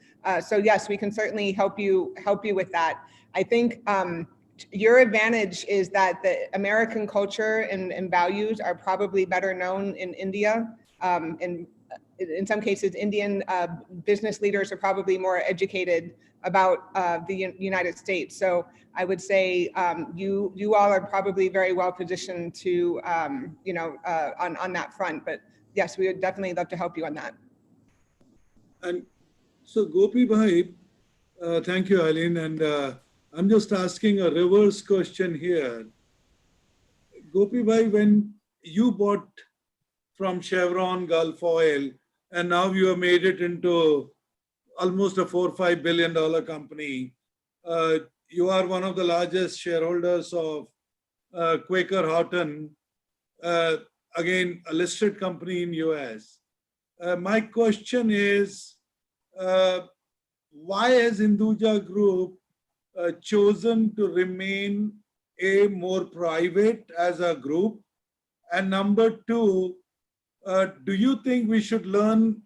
So yes, we can certainly help you with that. I think your advantage is that the American culture and values are probably better known in India. And in some cases, Indian business leaders are probably more educated about the United States. So I would say you all are probably very well positioned to, on that front. But yes, we would definitely love to help you on that. And so Gopi Bhai, thank you, Aileen. And I'm just asking a reverse question here. Gopi Bhai, when you bought from Chevron, Gulf Oil, and now you have made it into almost a $4 or $5 billion company, you are one of the largest shareholders of Quaker Houghton, again, a listed company in US. My question is, why has Hinduja Group chosen to remain more private as a group? And number two, do you think we should learn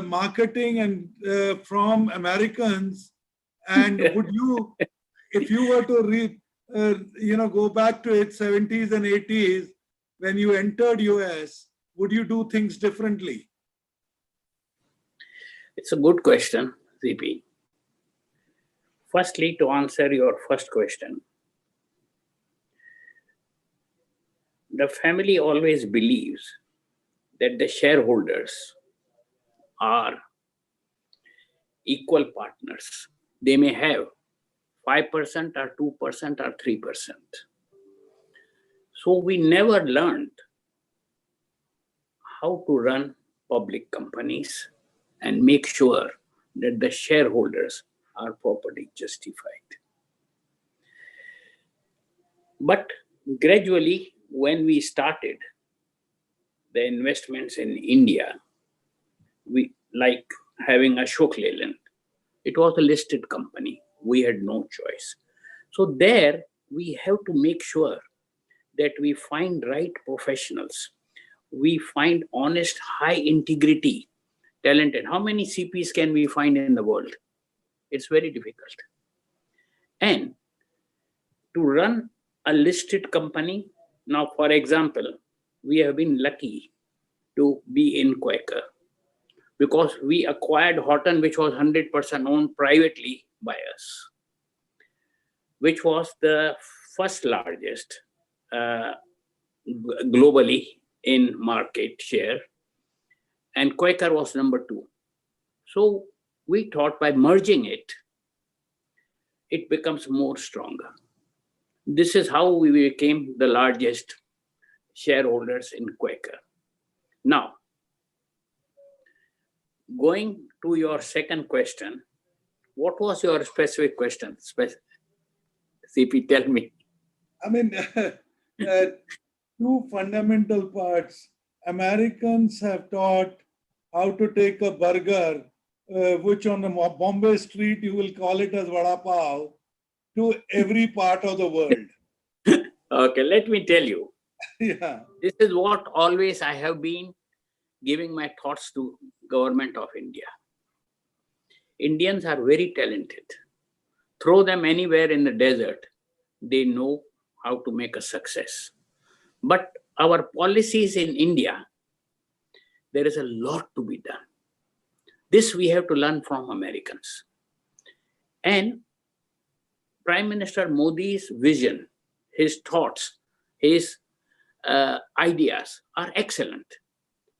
marketing and from Americans? And would you, if you were to go back to its 70s and 80s, when you entered US, would you do things differently? It's a good question, CP. Firstly, to answer your first question, the family always believes that the shareholders are equal partners. They may have 5% or 2% or 3%. So we never learned how to run public companies and make sure that the shareholders are properly justified. But gradually, when we started the investments in India, we like having Ashok Leyland. It was a listed company. We had no choice. So there, we have to make sure that we find right professionals. We find honest, high integrity, talented. How many CPs can we find in the world? It's very difficult. And to run a listed company, now, for example, we have been lucky to be in Quaker because we acquired Houghton, which was 100% owned privately by us, which was the first largest globally in market share, and Quaker was number 2. So we thought by merging it, it becomes more stronger. This is how we became the largest shareholders in Quaker. Now, going to your second question, what was your specific question? CP, tell me. I mean, two fundamental parts. Americans have taught how to take a burger, which on the Bombay street you will call it as vada pav, to every part of the world. Okay, let me tell you. Yeah. This is what always I have been giving my thoughts to government of India. Indians are very talented. Throw them anywhere in the desert, they know how to make a success. But our policies in India, there is a lot to be done. This we have to learn from Americans. And Prime Minister Modi's vision, his thoughts, his ideas are excellent.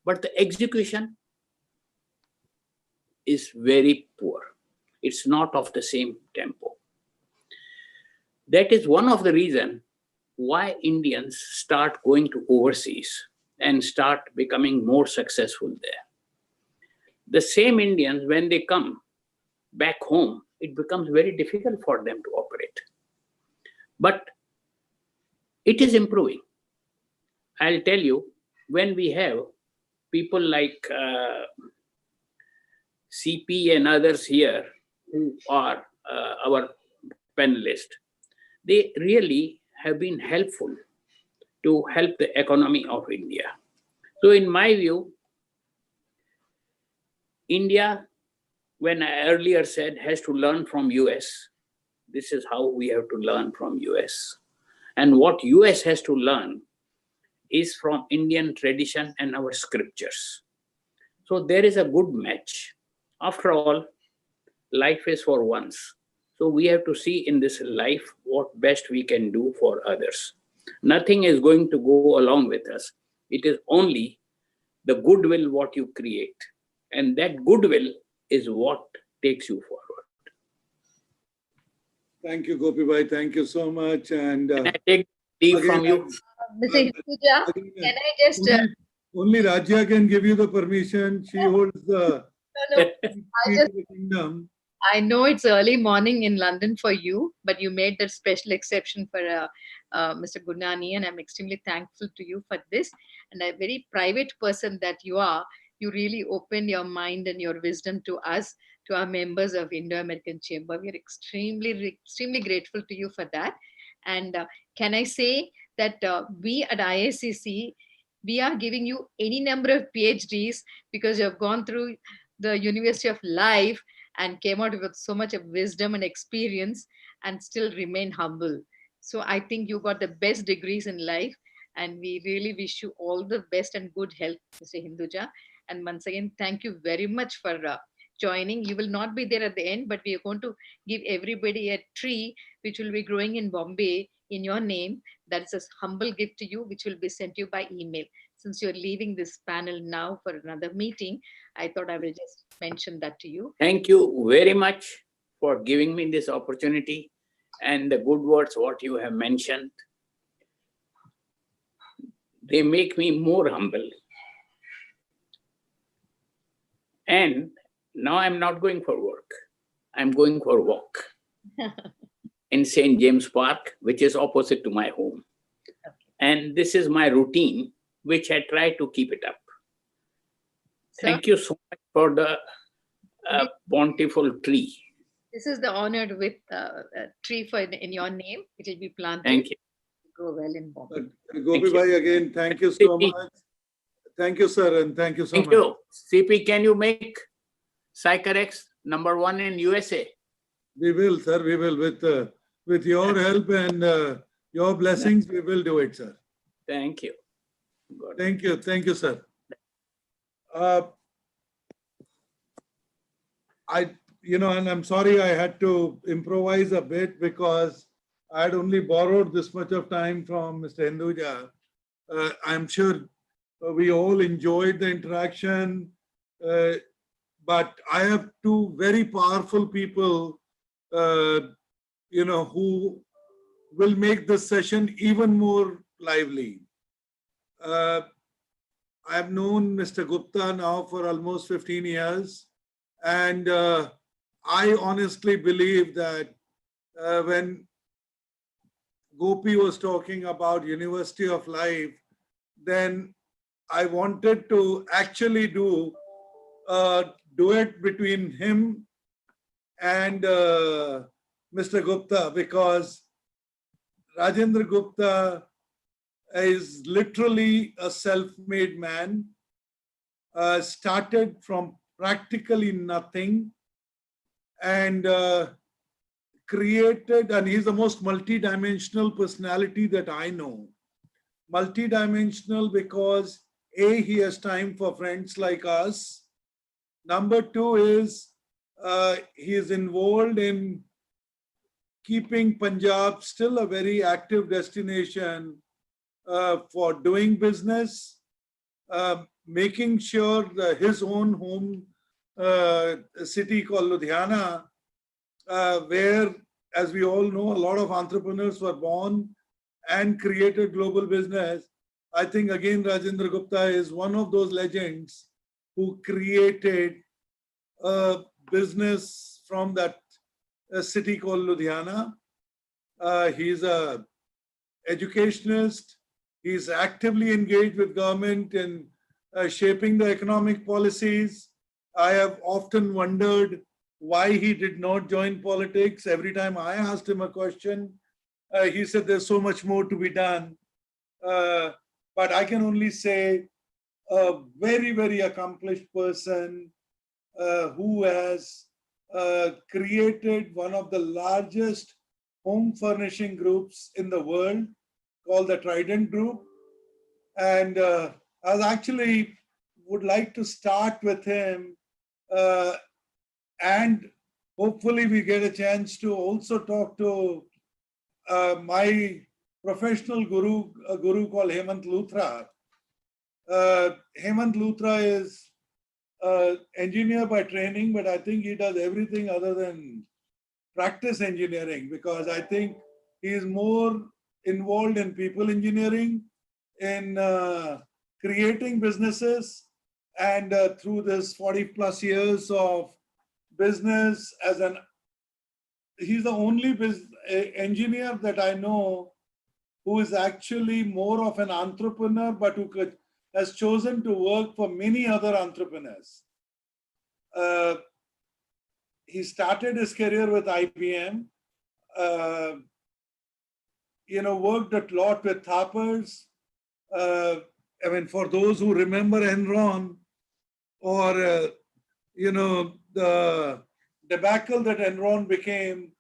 But the execution is very poor. It's not of the same tempo. That is one of the reasons why Indians start going to overseas and start becoming more successful there. The same Indians, when they come back home, it becomes very difficult for them to operate. But it is improving. I'll tell you, when we have people like CP and others here who are our panelists, they really have been helpful to help the economy of India. So in my view, India, when I earlier said, has to learn from US, this is how we have to learn from US. And what US has to learn is from Indian tradition and our scriptures. So there is a good match. After all, life is for once. So we have to see in this life what best we can do for others. Nothing is going to go along with us. It is only the goodwill what you create. And that goodwill is what takes you forward. Thank you, Gopi Bhai. Thank you so much. And Can I take leave from you? Mr. Hinduja, can I just... only Rajya can give you the permission. She holds the no, key to the kingdom. I know it's early morning in London for you, but you made that special exception for Mr. Gurnani, and I'm extremely thankful to you for this. And a very private person that you are, you really opened your mind and your wisdom to us, to our members of Indo-American Chamber. We are extremely grateful to you for that. And can I say that we at IACC, we are giving you any number of PhDs because you have gone through the University of Life and came out with so much of wisdom and experience and still remain humble. So I think you got the best degrees in life, and we really wish you all the best and good health, Mr. Hinduja. And once again, thank you very much for joining. You will not be there at the end, but we are going to give everybody a tree which will be growing in Bombay in your name. That's a humble gift to you, which will be sent to you by email. Since you're leaving this panel now for another meeting, I thought I will just mention that to you. Thank you very much for giving me this opportunity and the good words what you have mentioned. They make me more humble. And now I'm not going for work. I'm going for a walk in St. James Park, which is opposite to my home. Okay. And this is my routine, which I try to keep it up. Sir? Thank you so much for the bountiful tree. This is the honored with a tree for in your name. It will be planted. Thank you. Grow well in Bombay. Gopi Bhai, again, thank you so much. Thank you, sir, and thank you so much. Thank you. CP, can you make Psychorex #1 in USA? We will, sir. We will. With your help and your blessings, we will do it, sir. Thank you. Good. Thank you. Thank you, sir. And I'm sorry I had to improvise a bit because I had only borrowed this much of time from Mr. Hinduja. I'm sure we all enjoyed the interaction, but I have two very powerful people, who will make this session even more lively. I've known Mr. Gupta now for almost 15 years, and I honestly believe that when Gopi was talking about University of Life, then I wanted to actually do a duet between him and Mr. Gupta, because Rajinder Gupta is literally a self-made man, started from practically nothing and created, and he's the most multi-dimensional personality that I know. Multi-dimensional because A, he has time for friends like us. Number two is he is involved in keeping Punjab still a very active destination for doing business, making sure that his own home city called Ludhiana, where, as we all know, a lot of entrepreneurs were born and created global business. I think, again, Rajinder Gupta is one of those legends who created a business from that city called Ludhiana. He's an educationist. He's actively engaged with government in shaping the economic policies. I have often wondered why he did not join politics. Every time I asked him a question, he said there's so much more to be done. But I can only say a very, very accomplished person who has created one of the largest home furnishing groups in the world called the Trident Group. And I was actually would like to start with him, and hopefully we get a chance to also talk to my professional guru, a guru called Hemanth Luthra. Hemanth Luthra is an engineer by training, but I think he does everything other than practice engineering, because I think he is more involved in people engineering, in creating businesses, and through this 40 plus years of business he's the only engineer that I know who is actually more of an entrepreneur, but who has chosen to work for many other entrepreneurs. He started his career with IBM, worked a lot with Thappers. For those who remember Enron, or, the debacle that Enron became,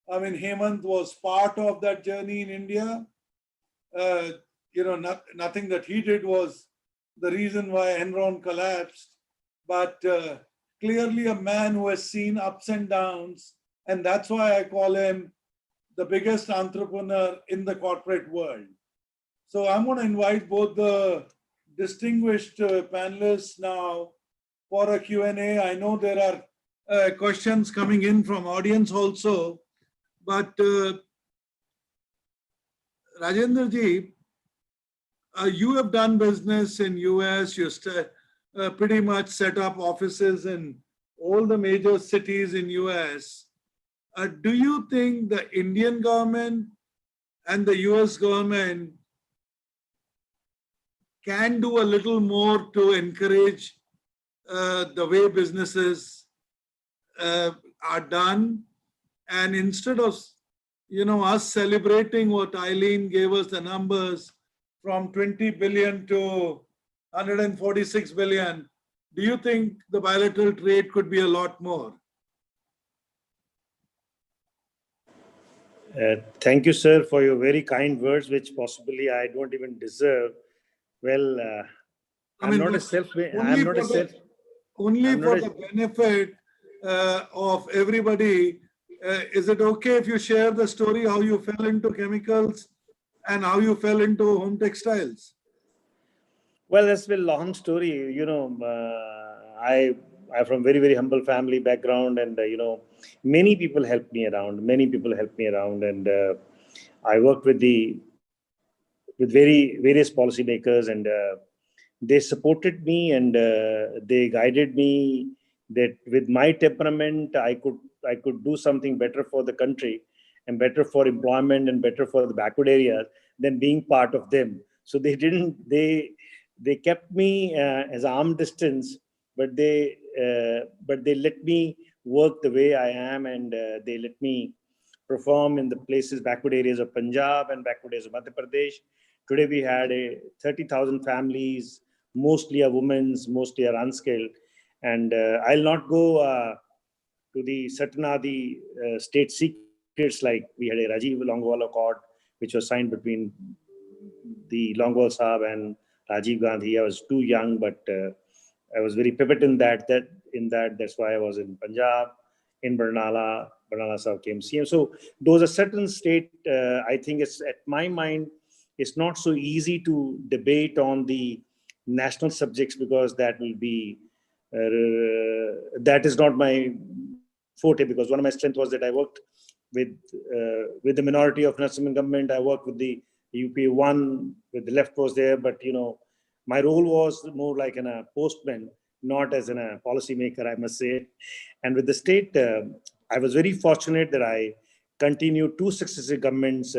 Hemant was part of that journey in India. Nothing that he did was the reason why Enron collapsed, but clearly a man who has seen ups and downs, and that's why I call him the biggest entrepreneur in the corporate world. So I'm going to invite both the distinguished panelists now for a Q&A. I know there are questions coming in from audience also, but Rajinder ji, you have done business in US, you pretty much set up offices in all the major cities in US. Do you think the Indian government and the US government can do a little more to encourage the way businesses are done? And instead of us celebrating what Aileen gave us the numbers from 20 billion to 146 billion, do you think the bilateral trade could be a lot more? Thank you, sir, for your very kind words, which possibly I don't even deserve. Well, I'm not a self. Only for the benefit of everybody. Is it okay if you share the story how you fell into chemicals and how you fell into home textiles? Well, that's a long story. I'm from very, very humble family background, and many people helped me around. And I worked with various policymakers, and they supported me, and they guided me that with my temperament, I could do something better for the country, and better for employment, and better for the backward areas than being part of them. So they kept me as arm distance, but they let me work the way I am, and they let me perform in the places, backward areas of Punjab and backward areas of Madhya Pradesh. Today we had 30,000 families, mostly are women, mostly are unskilled. And I'll not go to the certain state secrets, like we had a Rajiv Longwal Accord, which was signed between the Longwal Sahab and Rajiv Gandhi. I was too young, but I was very pivotal in that. That's why I was in Punjab, in Barnala Sahab came CM. So those are certain state. I think it's at my mind, it's not so easy to debate on the national subjects, because that will be that is not my forte. Because one of my strengths was that I worked with the minority of national government. I worked with the UP1, with the left was there, but my role was more like a postman, not as a policy maker, I must say. And with the state, I was very fortunate that I continued two successive governments.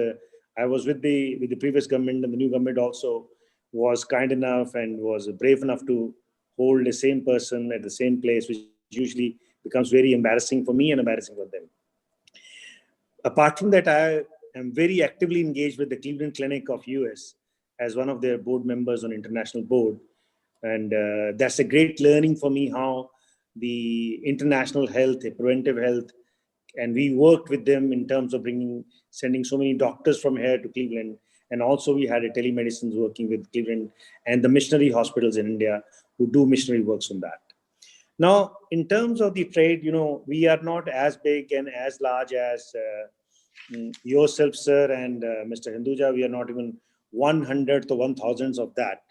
I was with the previous government, and the new government also was kind enough and was brave enough to hold the same person at the same place, which usually becomes very embarrassing for me and embarrassing for them. Apart from that, I am very actively engaged with the Cleveland Clinic of US as one of their board members on international board. And that's a great learning for me, how the international health, the preventive health, and we worked with them in terms of sending so many doctors from here to Cleveland. And also we had a telemedicine working with Cleveland and the missionary hospitals in India, who do missionary works on that. Now, in terms of the trade, we are not as big and as large as yourself, sir, and Mr. Hinduja. We are not even 1/100th or 1,000th of that.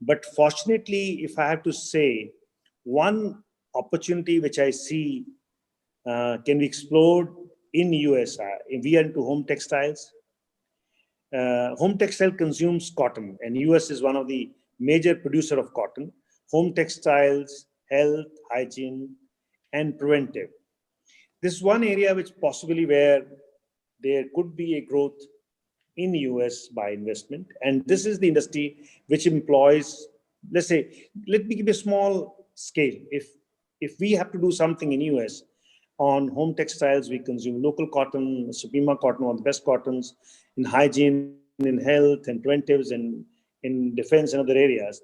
But fortunately, if I have to say, one opportunity which I see can be explored in US, we are into home textiles. Home textile consumes cotton, and US is one of the major producer of cotton. Home textiles, health, hygiene, and preventive. This is one area which possibly where there could be a growth in US by investment. And this is the industry which employs, let's say, let me give a small scale. If we have to do something in US on home textiles, we consume local cotton, Supima cotton, one of the best cottons, in hygiene, in health, and preventives, and in defense and other areas.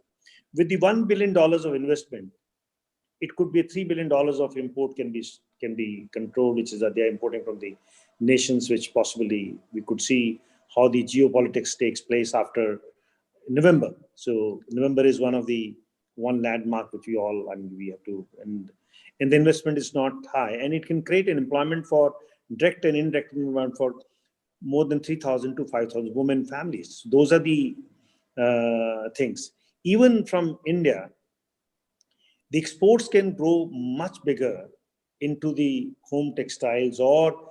With the $1 billion of investment, it could be a $3 billion of import can be controlled, which is that they're importing from the nations, which possibly we could see how the geopolitics takes place after November. So November is one landmark which we have to, and the investment is not high, and it can create an employment for direct and indirect employment for more than 3,000 to 5,000 women families. Those are the things. Even from India, the exports can grow much bigger into the home textiles or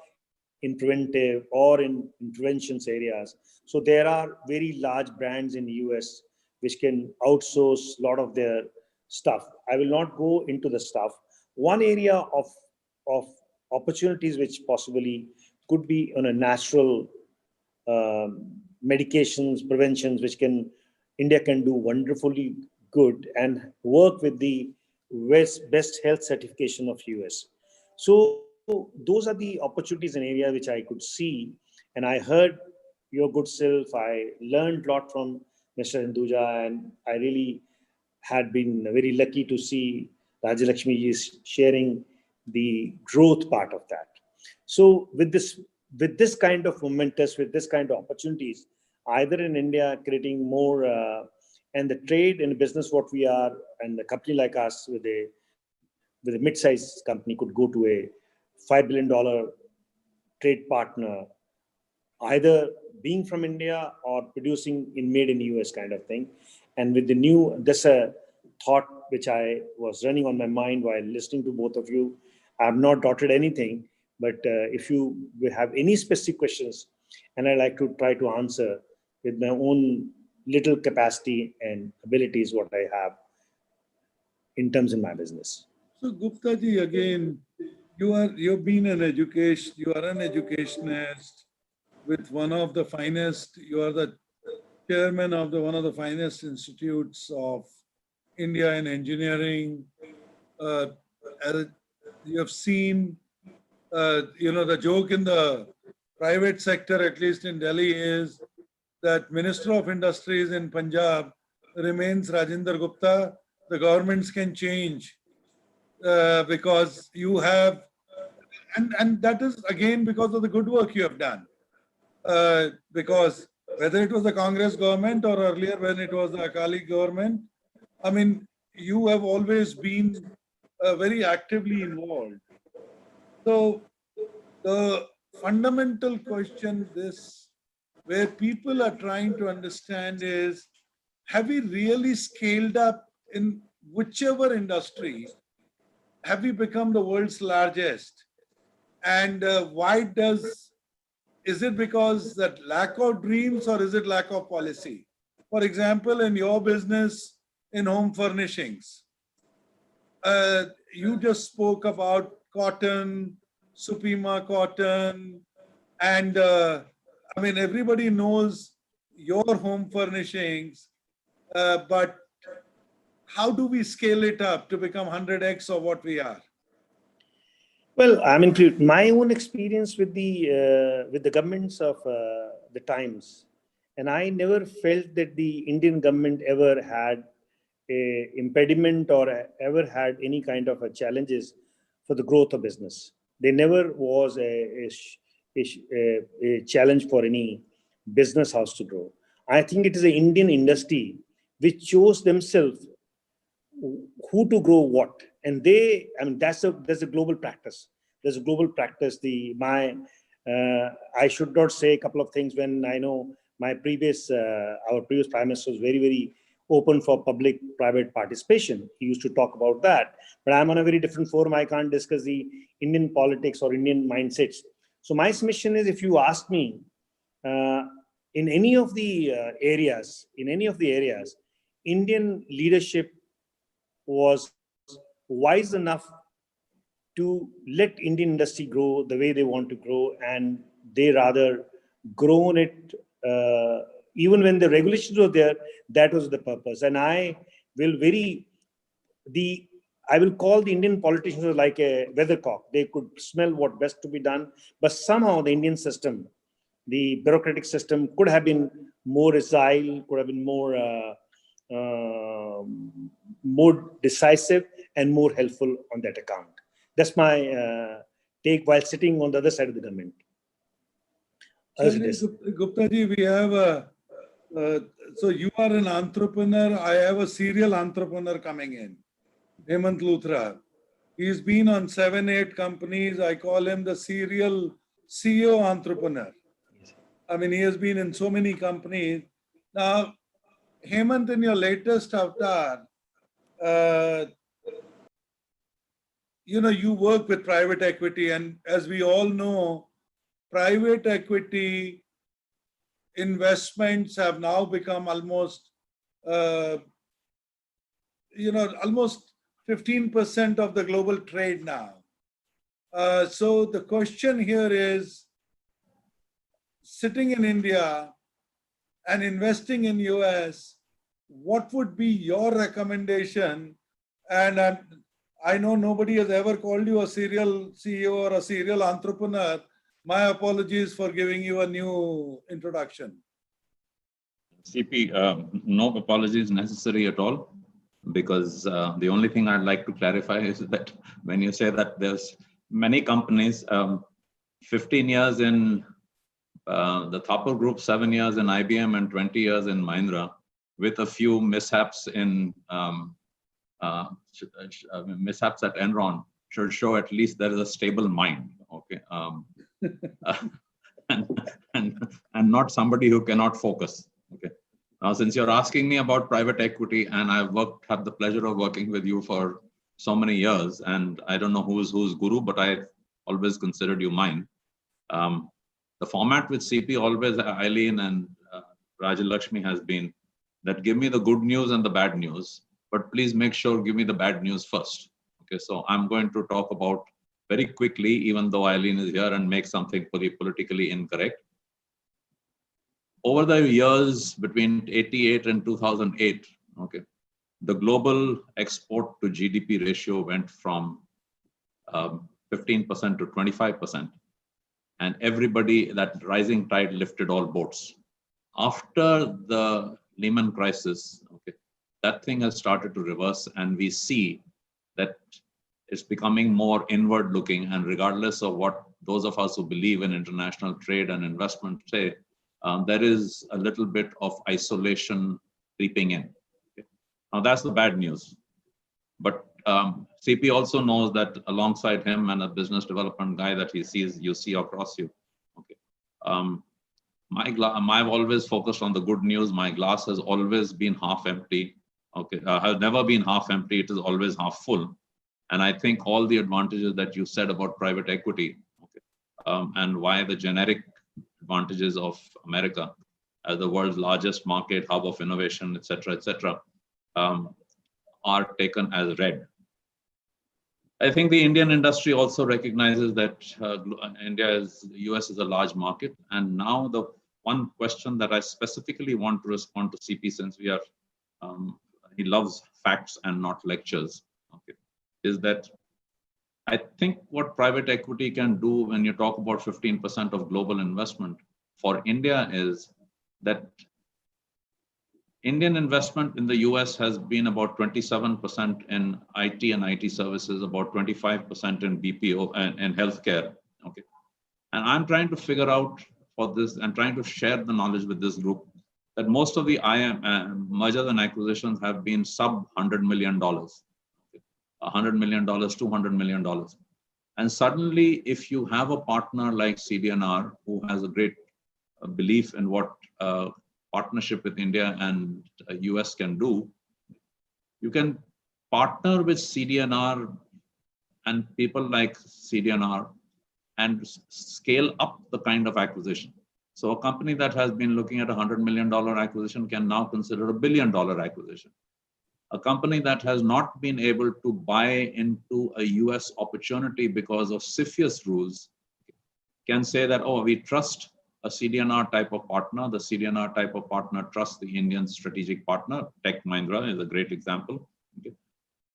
in preventive or in interventions areas. So there are very large brands in the US which can outsource a lot of their stuff. I will not go into the stuff. One area of opportunities which possibly could be on a natural medications, preventions, which India can do wonderfully good and work with the best health certification of US. So those are the opportunities and areas which I could see. And I heard your good self. I learned a lot from Mr. Hinduja, and I really had been very lucky to see Rajyalaksmi is sharing the growth part of that. So with this kind of momentous, with this kind of opportunities, either in India creating more and the trade and business what we are, and a company like us with a mid-sized company could go to a $5 billion trade partner, either being from India or producing made in US kind of thing. And with this thought which I was running on my mind while listening to both of you. I have not dotted anything, but if you have any specific questions, and I like to try to answer with my own little capacity and abilities what I have in terms of my business. So Gupta ji, again, you've been an education, you are an educationist with one of the finest, you are the chairman of one of the finest institutes of India in engineering. You have seen, the joke in the private sector, at least in Delhi, is that Minister of Industries in Punjab remains Rajinder Gupta. The governments can change because you have, and that is again because of the good work you have done. Because whether it was the Congress government or earlier when it was the Akali government, I mean, you have always been very actively involved. So the fundamental question where people are trying to understand is, have we really scaled up in whichever industry? Have we become the world's largest? And why is it because that lack of dreams, or is it lack of policy? For example, in your business in home furnishings, you just spoke about cotton, Supima cotton, and I mean, everybody knows your home furnishings, but how do we scale it up to become 100x of what we are? Well, I mean, my own experience with the governments of the times, and I never felt that the Indian government ever had a impediment or ever had any kind of challenges for the growth of business. There never was a challenge for any business house to grow. I think it is an Indian industry which chose themselves who to grow what. And they, I mean, that's a global practice. There's a global practice. I should not say a couple of things when I know our previous Prime Minister was very, very open for public-private participation. He used to talk about that. But I'm on a very different forum. I can't discuss the Indian politics or Indian mindsets. So my submission is, if you ask me, in any of the areas, Indian leadership was wise enough to let Indian industry grow the way they want to grow, and they rather grown it even when the regulations were there. That was the purpose. And I will call the Indian politicians like a weathercock. They could smell what best to be done, but somehow the Indian system, the bureaucratic system, could have been more agile, could have been more decisive and more helpful on that account. That's my take while sitting on the other side of the government. Gupta ji, we have so you are an entrepreneur. I have a serial entrepreneur coming in, Hemanth Luthra. He's been on 7-8 companies. I call him the serial CEO entrepreneur. I mean, he has been in so many companies. Now, Hemant, in your latest avatar, you work with private equity, and as we all know, private equity investments have now become almost, almost 15% of the global trade now. So the question here is, sitting in India and investing in US, what would be your recommendation? And I know nobody has ever called you a serial CEO or a serial entrepreneur. My apologies for giving you a new introduction. CP, no apologies necessary at all, because the only thing I'd like to clarify is that when you say that there's many companies, 15 years in the Thapar Group, 7 years in IBM, and 20 years in Mahindra, with a few mishaps in mishaps at Enron, should show at least there is a stable mind. Okay. And not somebody who cannot focus. Okay. Now, since you're asking me about private equity, and I've had the pleasure of working with you for so many years, and I don't know who's guru, but I've always considered you mine. The format with CP always, Aileen and Rajyalaksmi, has been that give me the good news and the bad news, but please make sure give me the bad news first. Okay, so I'm going to talk about very quickly, even though Aileen is here, and make something politically incorrect. Over the years between 88 and 2008, okay, the global export to GDP ratio went from 15% to 25%. And everybody, that rising tide lifted all boats. After the Lehman crisis, okay, that thing has started to reverse, and we see that it's becoming more inward looking. And regardless of what those of us who believe in international trade and investment say, there is a little bit of isolation creeping in. Okay. Now that's the bad news. But CP also knows that alongside him and a business development guy that he sees, you see across you. Okay. I've always focused on the good news. My glass has always been half empty. Okay, has never been half empty. It is always half full. And I think all the advantages that you said about private equity, okay, and why the generic advantages of America as the world's largest market, hub of innovation, et cetera, are taken as read. I think the Indian industry also recognizes that US is a large market. And now the one question that I specifically want to respond to CP, since we are, he loves facts and not lectures, okay, is that I think what private equity can do when you talk about 15% of global investment for India is that Indian investment in the US has been about 27% in IT and IT services, about 25% in BPO and healthcare. Okay. And I'm trying to figure out for this and trying to share the knowledge with this group that most of the mergers and acquisitions have been sub $100 million, $100 million, $200 million. And suddenly, if you have a partner like CDNR who has a great belief in what partnership with India and US can do, you can partner with CDNR and people like CDNR and scale up the kind of acquisition. So a company that has been looking at a $100 million acquisition can now consider a $1 billion acquisition. A company that has not been able to buy into a US opportunity because of CFIUS rules can say that, oh, we trust a CDNR type of partner. The CDNR type of partner trusts the Indian strategic partner. Tech Mahindra is a great example. Okay.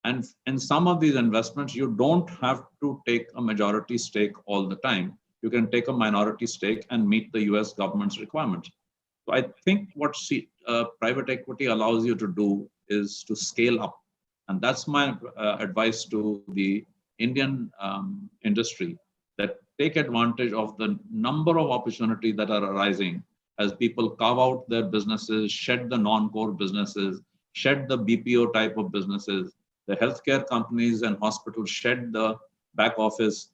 And in some of these investments, you don't have to take a majority stake all the time. You can take a minority stake and meet the US government's requirements. So I think what private equity allows you to do is to scale up. And that's my advice to the Indian industry, that take advantage of the number of opportunities that are arising as people carve out their businesses, shed the non-core businesses, shed the BPO type of businesses, the healthcare companies and hospitals shed the back office.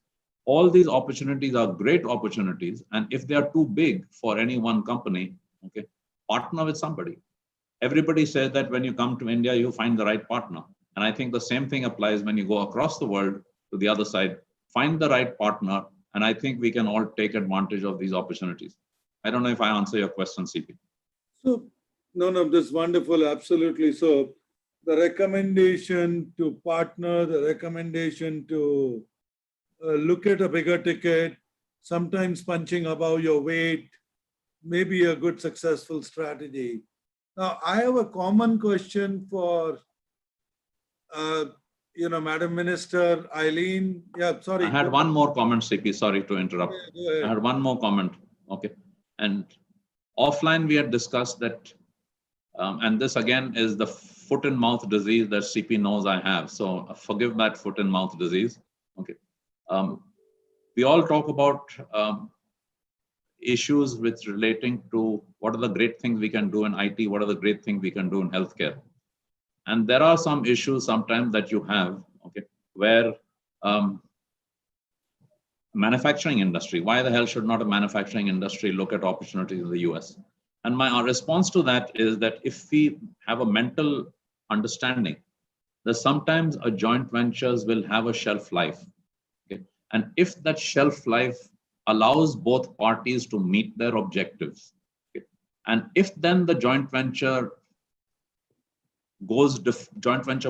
All these opportunities are great opportunities. And if they are too big for any one company, okay, partner with somebody. Everybody says that when you come to India, you find the right partner. And I think the same thing applies when you go across the world to the other side. Find the right partner. And I think we can all take advantage of these opportunities. I don't know if I answer your question, CP. So, no, this is wonderful. Absolutely. So the recommendation to partner, the recommendation to look at a bigger ticket, sometimes punching above your weight, may be a good successful strategy. Now, I have a common question for, Madam Minister Aileen. Yeah, sorry. I had one more comment, CP. Sorry to interrupt. Go ahead. I had one more comment. Okay. And offline, we had discussed that, and this again is the foot and mouth disease that CP knows I have. So forgive that foot and mouth disease. Okay. We all talk about issues with relating to what are the great things we can do in IT, what are the great things we can do in healthcare. And there are some issues sometimes that you have, okay, where manufacturing industry, why the hell should not a manufacturing industry look at opportunities in the US? And my response to that is that if we have a mental understanding that sometimes a joint ventures will have a shelf life, okay? And if that shelf life allows both parties to meet their objectives, okay? And if then the joint venture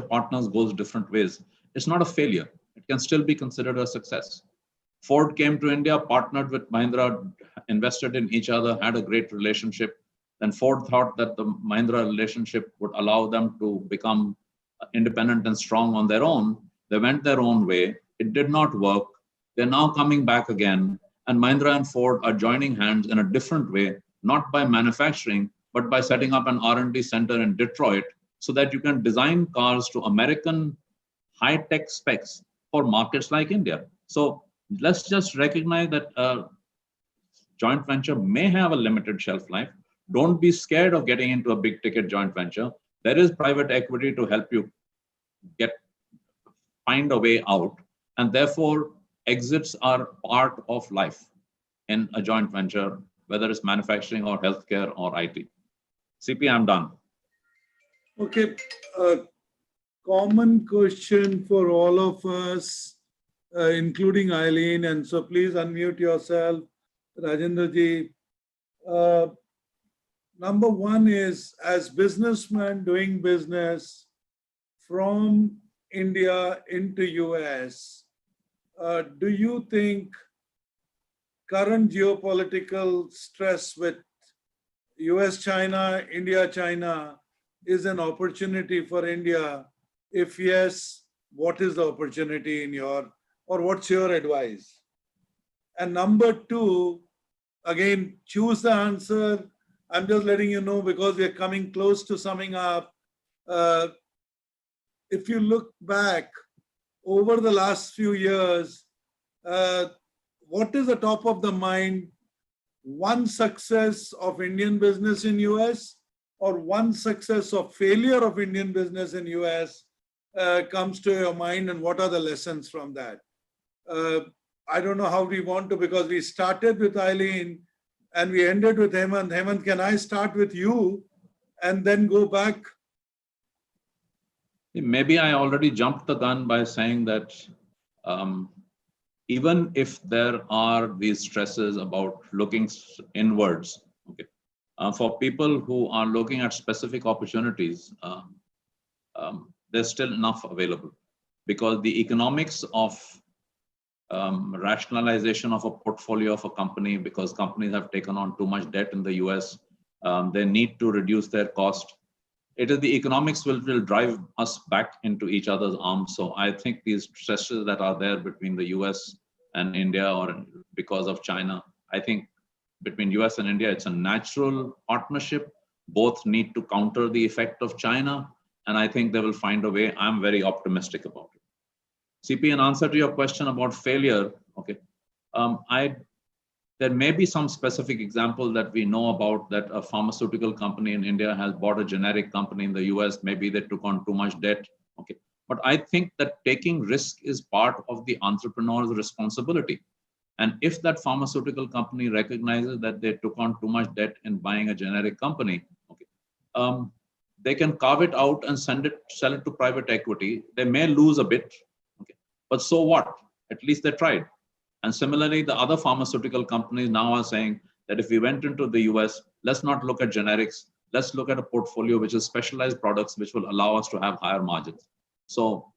partners goes different ways, it's not a failure. It can still be considered a success. Ford came to India, partnered with Mahindra, invested in each other, had a great relationship. Then Ford thought that the Mahindra relationship would allow them to become independent and strong on their own. They went their own way. It did not work. They're now coming back again. And Mahindra and Ford are joining hands in a different way, not by manufacturing, but by setting up an R&D center in Detroit so that you can design cars to American high-tech specs for markets like India. So let's just recognize that a joint venture may have a limited shelf life. Don't be scared of getting into a big ticket joint venture. There is private equity to help you find a way out. And therefore, exits are part of life in a joint venture, whether it's manufacturing or healthcare or IT. CP, I'm done. Okay. Common question for all of us, including Aileen. And so please unmute yourself, Rajinder ji. Number one is, as businessmen doing business from India into US, do you think current geopolitical stress with US-China, India-China is an opportunity for India? If yes, what is the opportunity or what's your advice? And number two, again, choose the answer. I'm just letting you know because we're coming close to summing up. If you look back over the last few years, what is the top of the mind? One success of Indian business in US or one success or failure of Indian business in US comes to your mind, and what are the lessons from that? I don't know how we want to, because we started with Aileen and we ended with Hemant. Hemant, can I start with you and then go back? Maybe I already jumped the gun by saying that even if there are these stresses about looking inwards, okay, for people who are looking at specific opportunities, there's still enough available, because the economics of rationalization of a portfolio of a company, because companies have taken on too much debt in the US, they need to reduce their cost. It is the economics will drive us back into each other's arms. So I think these stresses that are there between the US and India, or because of China, I think between US and India, it's a natural partnership. Both need to counter the effect of China, and I think they will find a way. I'm very optimistic about it. CP, in answer to your question about failure, okay, there may be some specific example that we know about, that a pharmaceutical company in India has bought a generic company in the US. Maybe they took on too much debt. Okay. But I think that taking risk is part of the entrepreneur's responsibility. And if that pharmaceutical company recognizes that they took on too much debt in buying a generic company, okay, they can carve it out and sell it to private equity. They may lose a bit, okay, but so what? At least they tried. And similarly, the other pharmaceutical companies now are saying that if we went into the US, let's not look at generics. Let's look at a portfolio which is specialized products, which will allow us to have higher margins. So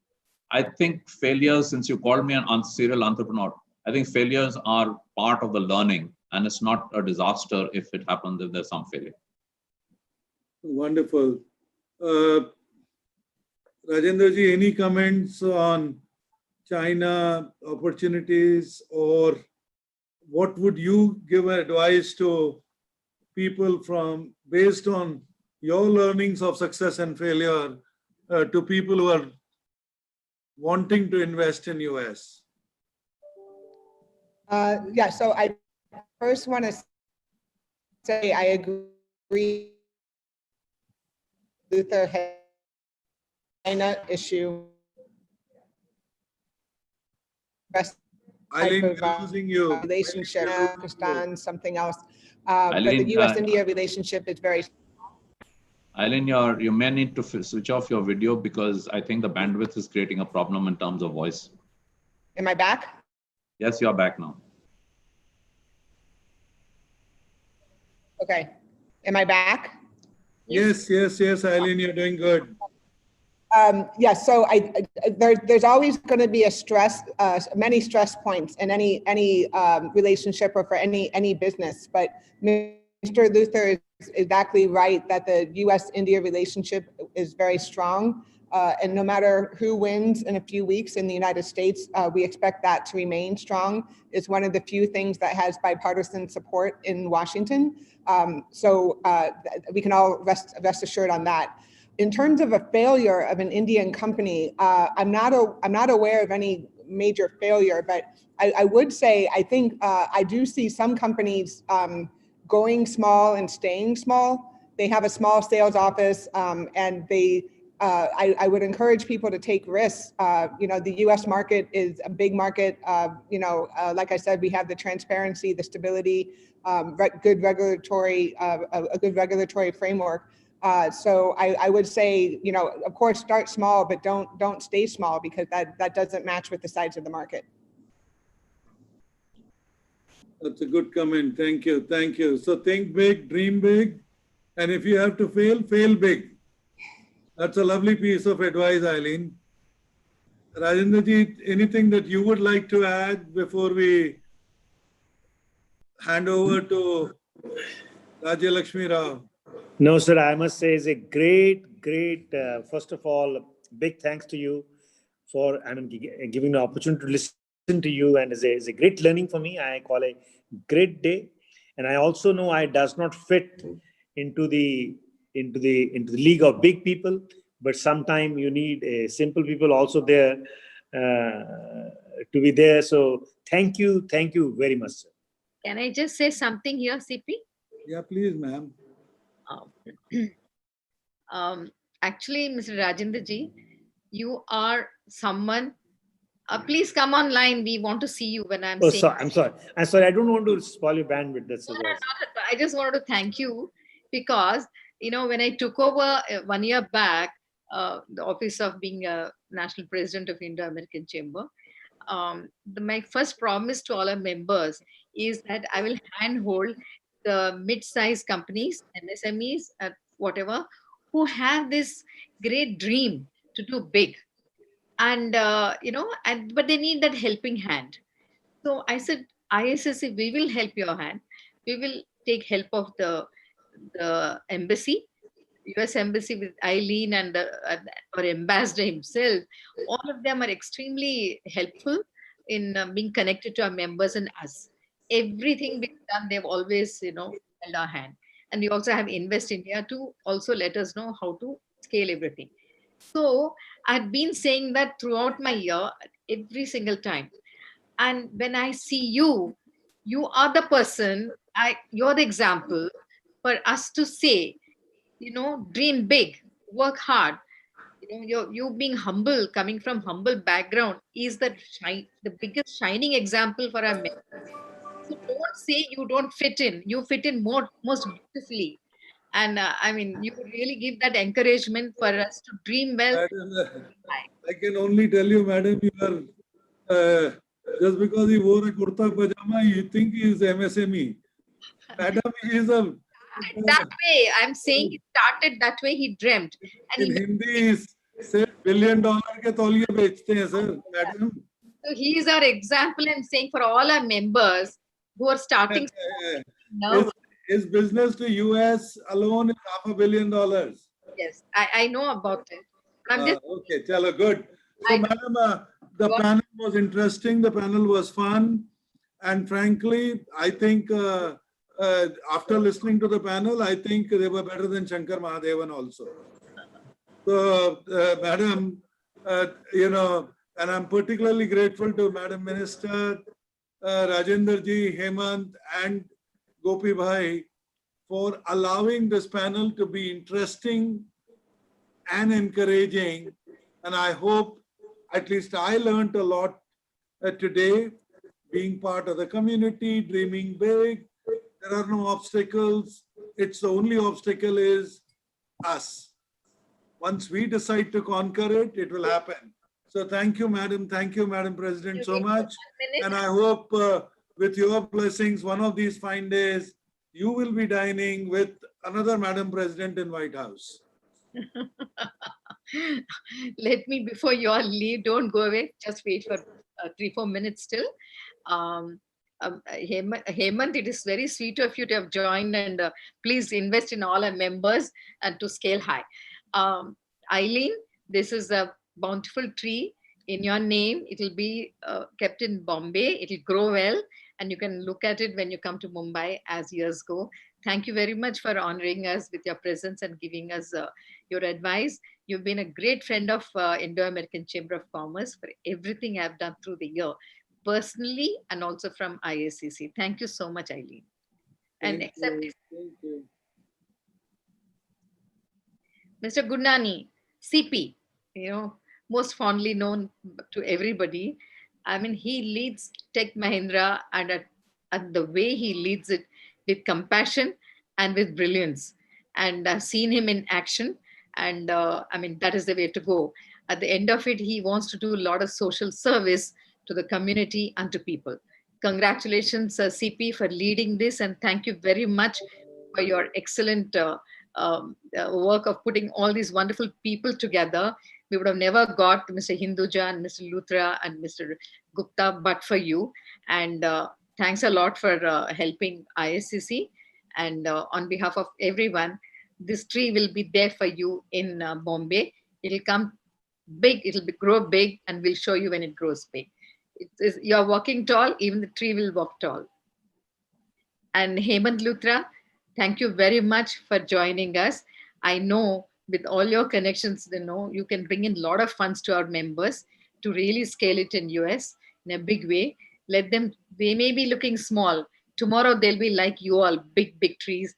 I think failures, since you called me an serial entrepreneur, I think failures are part of the learning, and it's not a disaster if it happens, if there's some failure. Wonderful. Rajinder ji, any comments on China opportunities, or what would you give advice to people from, based on your learnings of success and failure, to people who are wanting to invest in US? Yeah, so I first want to say I agree. Luther China issue. Aileen, we're losing you. Relationship, Pakistan, something else. But the US-India relationship is very. Aileen, you may need to switch off your video, because I think the bandwidth is creating a problem in terms of voice. Am I back? Yes, you're back now. Okay. Am I back? Yes, Aileen, you're doing good. Yeah, so there's always going to be a stress, many stress points in any relationship or for any business. But Mr. Luthra is exactly right that the U.S.-India relationship is very strong. And no matter who wins in a few weeks in the United States, we expect that to remain strong. It's one of the few things that has bipartisan support in Washington. So we can all rest assured on that. In terms of a failure of an Indian company, I'm not aware of any major failure, but I would say I think I do see some companies going small and staying small. They have a small sales office, and I would encourage people to take risks. The U.S. market is a big market. Like I said, we have the transparency, the stability, a good regulatory framework. So I would say, of course, start small, but don't stay small, because that doesn't match with the size of the market. That's a good comment. Thank you. So think big, dream big, and if you have to fail, fail big. That's a lovely piece of advice, Aileen. Rajinder ji, anything that you would like to add before we hand over to Rajyalaksmi Rao? No, sir, I must say it's a great, first of all, big thanks to you for giving the opportunity to listen to you, and it's a great learning for me. I call a great day. And I also know I does not fit into the league of big people, but sometimes you need simple people also there to be there. So thank you very much, sir. Can I just say something here, CP? Yeah, please, ma'am. Actually, Mr. Rajinder ji, you are someone. Please come online. We want to see you when I'm Oh, saying. sorry. I'm sorry. I'm sorry. I don't want to spoil your bandwidth. That's No, what no, I was. I just wanted to thank you because, when I took over 1 year back, the office of being a national president of Indo-American Chamber, my first promise to all our members is that I will handhold the mid-sized companies, MSMEs, whatever, who have this great dream to do big, and but they need that helping hand. So I said, ISSC, we will help your hand. We will take help of the embassy, US embassy with Aileen and our ambassador himself. All of them are extremely helpful in being connected to our members and us. Everything we've done, they've always, held our hand. And we also have Invest India to also let us know how to scale everything. So I've been saying that throughout my year, every single time. And when I see you, you are the person, you're the example for us to say, dream big, work hard. You being humble, coming from humble background, is the biggest shining example for our men. So don't say you don't fit in. You fit in most beautifully. And you really give that encouragement for us to dream well. Madam, I can only tell you, madam, you are just because he wore a kurta pajama, you think he is MSME. Madam, he is a That way, I'm saying he started that way. He dreamt, and in Hindi is say $1 billion के तौलिए बेचते हैं sir, madam. So he is our example and saying for all our members who are starting now. His business to US alone is $500 million. Yes, I know about it. I'm just Okay, chalo, good. So, madam, the What? panel was interesting. The panel was fun. And frankly, I think after listening to the panel, I think they were better than Shankar Mahadevan also. So, madam, and I'm particularly grateful to Madam Minister, Rajinder ji, Hemant, and Gopi Bhai for allowing this panel to be interesting and encouraging. And I hope, at least I learned a lot today, being part of the community, dreaming big. There are no obstacles. It's the only obstacle is us. Once we decide to conquer it, it will happen. So thank you, madam. Thank you, Madam President, so much. And I hope with your blessings, one of these fine days, you will be dining with another Madam President in White House. Let me, before you all leave, don't go away. Just wait for 3-4 minutes still. Hemant, it is very sweet of you to have joined, and please invest in all our members and to scale high. Aileen, this is a bountiful tree in your name. It will be kept in Bombay. It will grow well, and you can look at it when you come to Mumbai as years go. Thank you very much for honoring us with your presence and giving us your advice. You've been a great friend of Indo-American Chamber of Commerce for everything I've done through the year, personally and also from ISCC. Thank you so much, Aileen. And accept this. Thank you. Mr. Gurnani, CP, most fondly known to everybody. I mean, he leads Tech Mahindra, and at the way he leads it with compassion and with brilliance. And I've seen him in action, and that is the way to go. At the end of it, he wants to do a lot of social service to the community and to people. Congratulations, CP, for leading this, and thank you very much for your excellent work of putting all these wonderful people together. We would have never got Mr. Hinduja and Mr. Luthra and Mr. Gupta but for you. And thanks a lot for helping ISCC. And on behalf of everyone, this tree will be there for you in Bombay. It'll come big, grow big, and we'll show you when it grows big. You're walking tall, even the tree will walk tall. And Hemant Luthra, thank you very much for joining us. I know with all your connections, you can bring in a lot of funds to our members to really scale it in US in a big way. They may be looking small. Tomorrow they'll be like you all, big, big trees.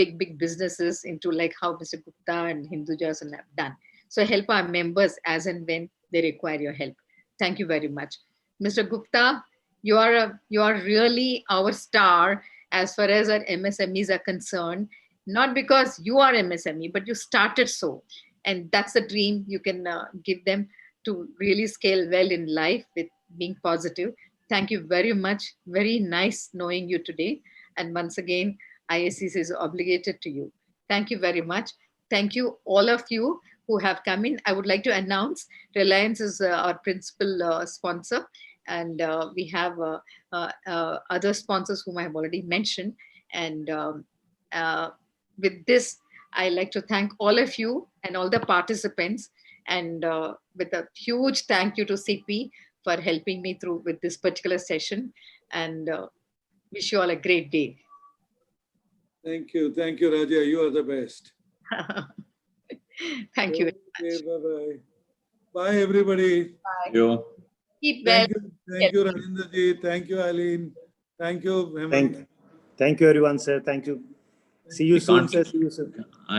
big businesses into like how Mr. Gupta and Hinduja have done. So help our members as and when they require your help. Thank you very much. Mr. Gupta, you are really our star as far as our MSMEs are concerned, not because you are MSME, but you started so. And that's the dream you can give them to really scale well in life with being positive. Thank you very much. Very nice knowing you today. And once again, IACC is obligated to you. Thank you very much. Thank you, all of you who have come in. I would like to announce Reliance is our principal sponsor. And we have other sponsors whom I have already mentioned. And with this, I like to thank all of you and all the participants. And with a huge thank you to CP for helping me through with this particular session. And wish you all a great day. Thank you, Raja. You are the best. Thank you. Okay, bye-bye. Bye, everybody. Thank you. Keep well. Thank you, Rajinder ji. Thank you, Aileen. Thank you, Hemant. Thank you, everyone, sir. Thank you. See you We soon, can't- sir. See you soon. I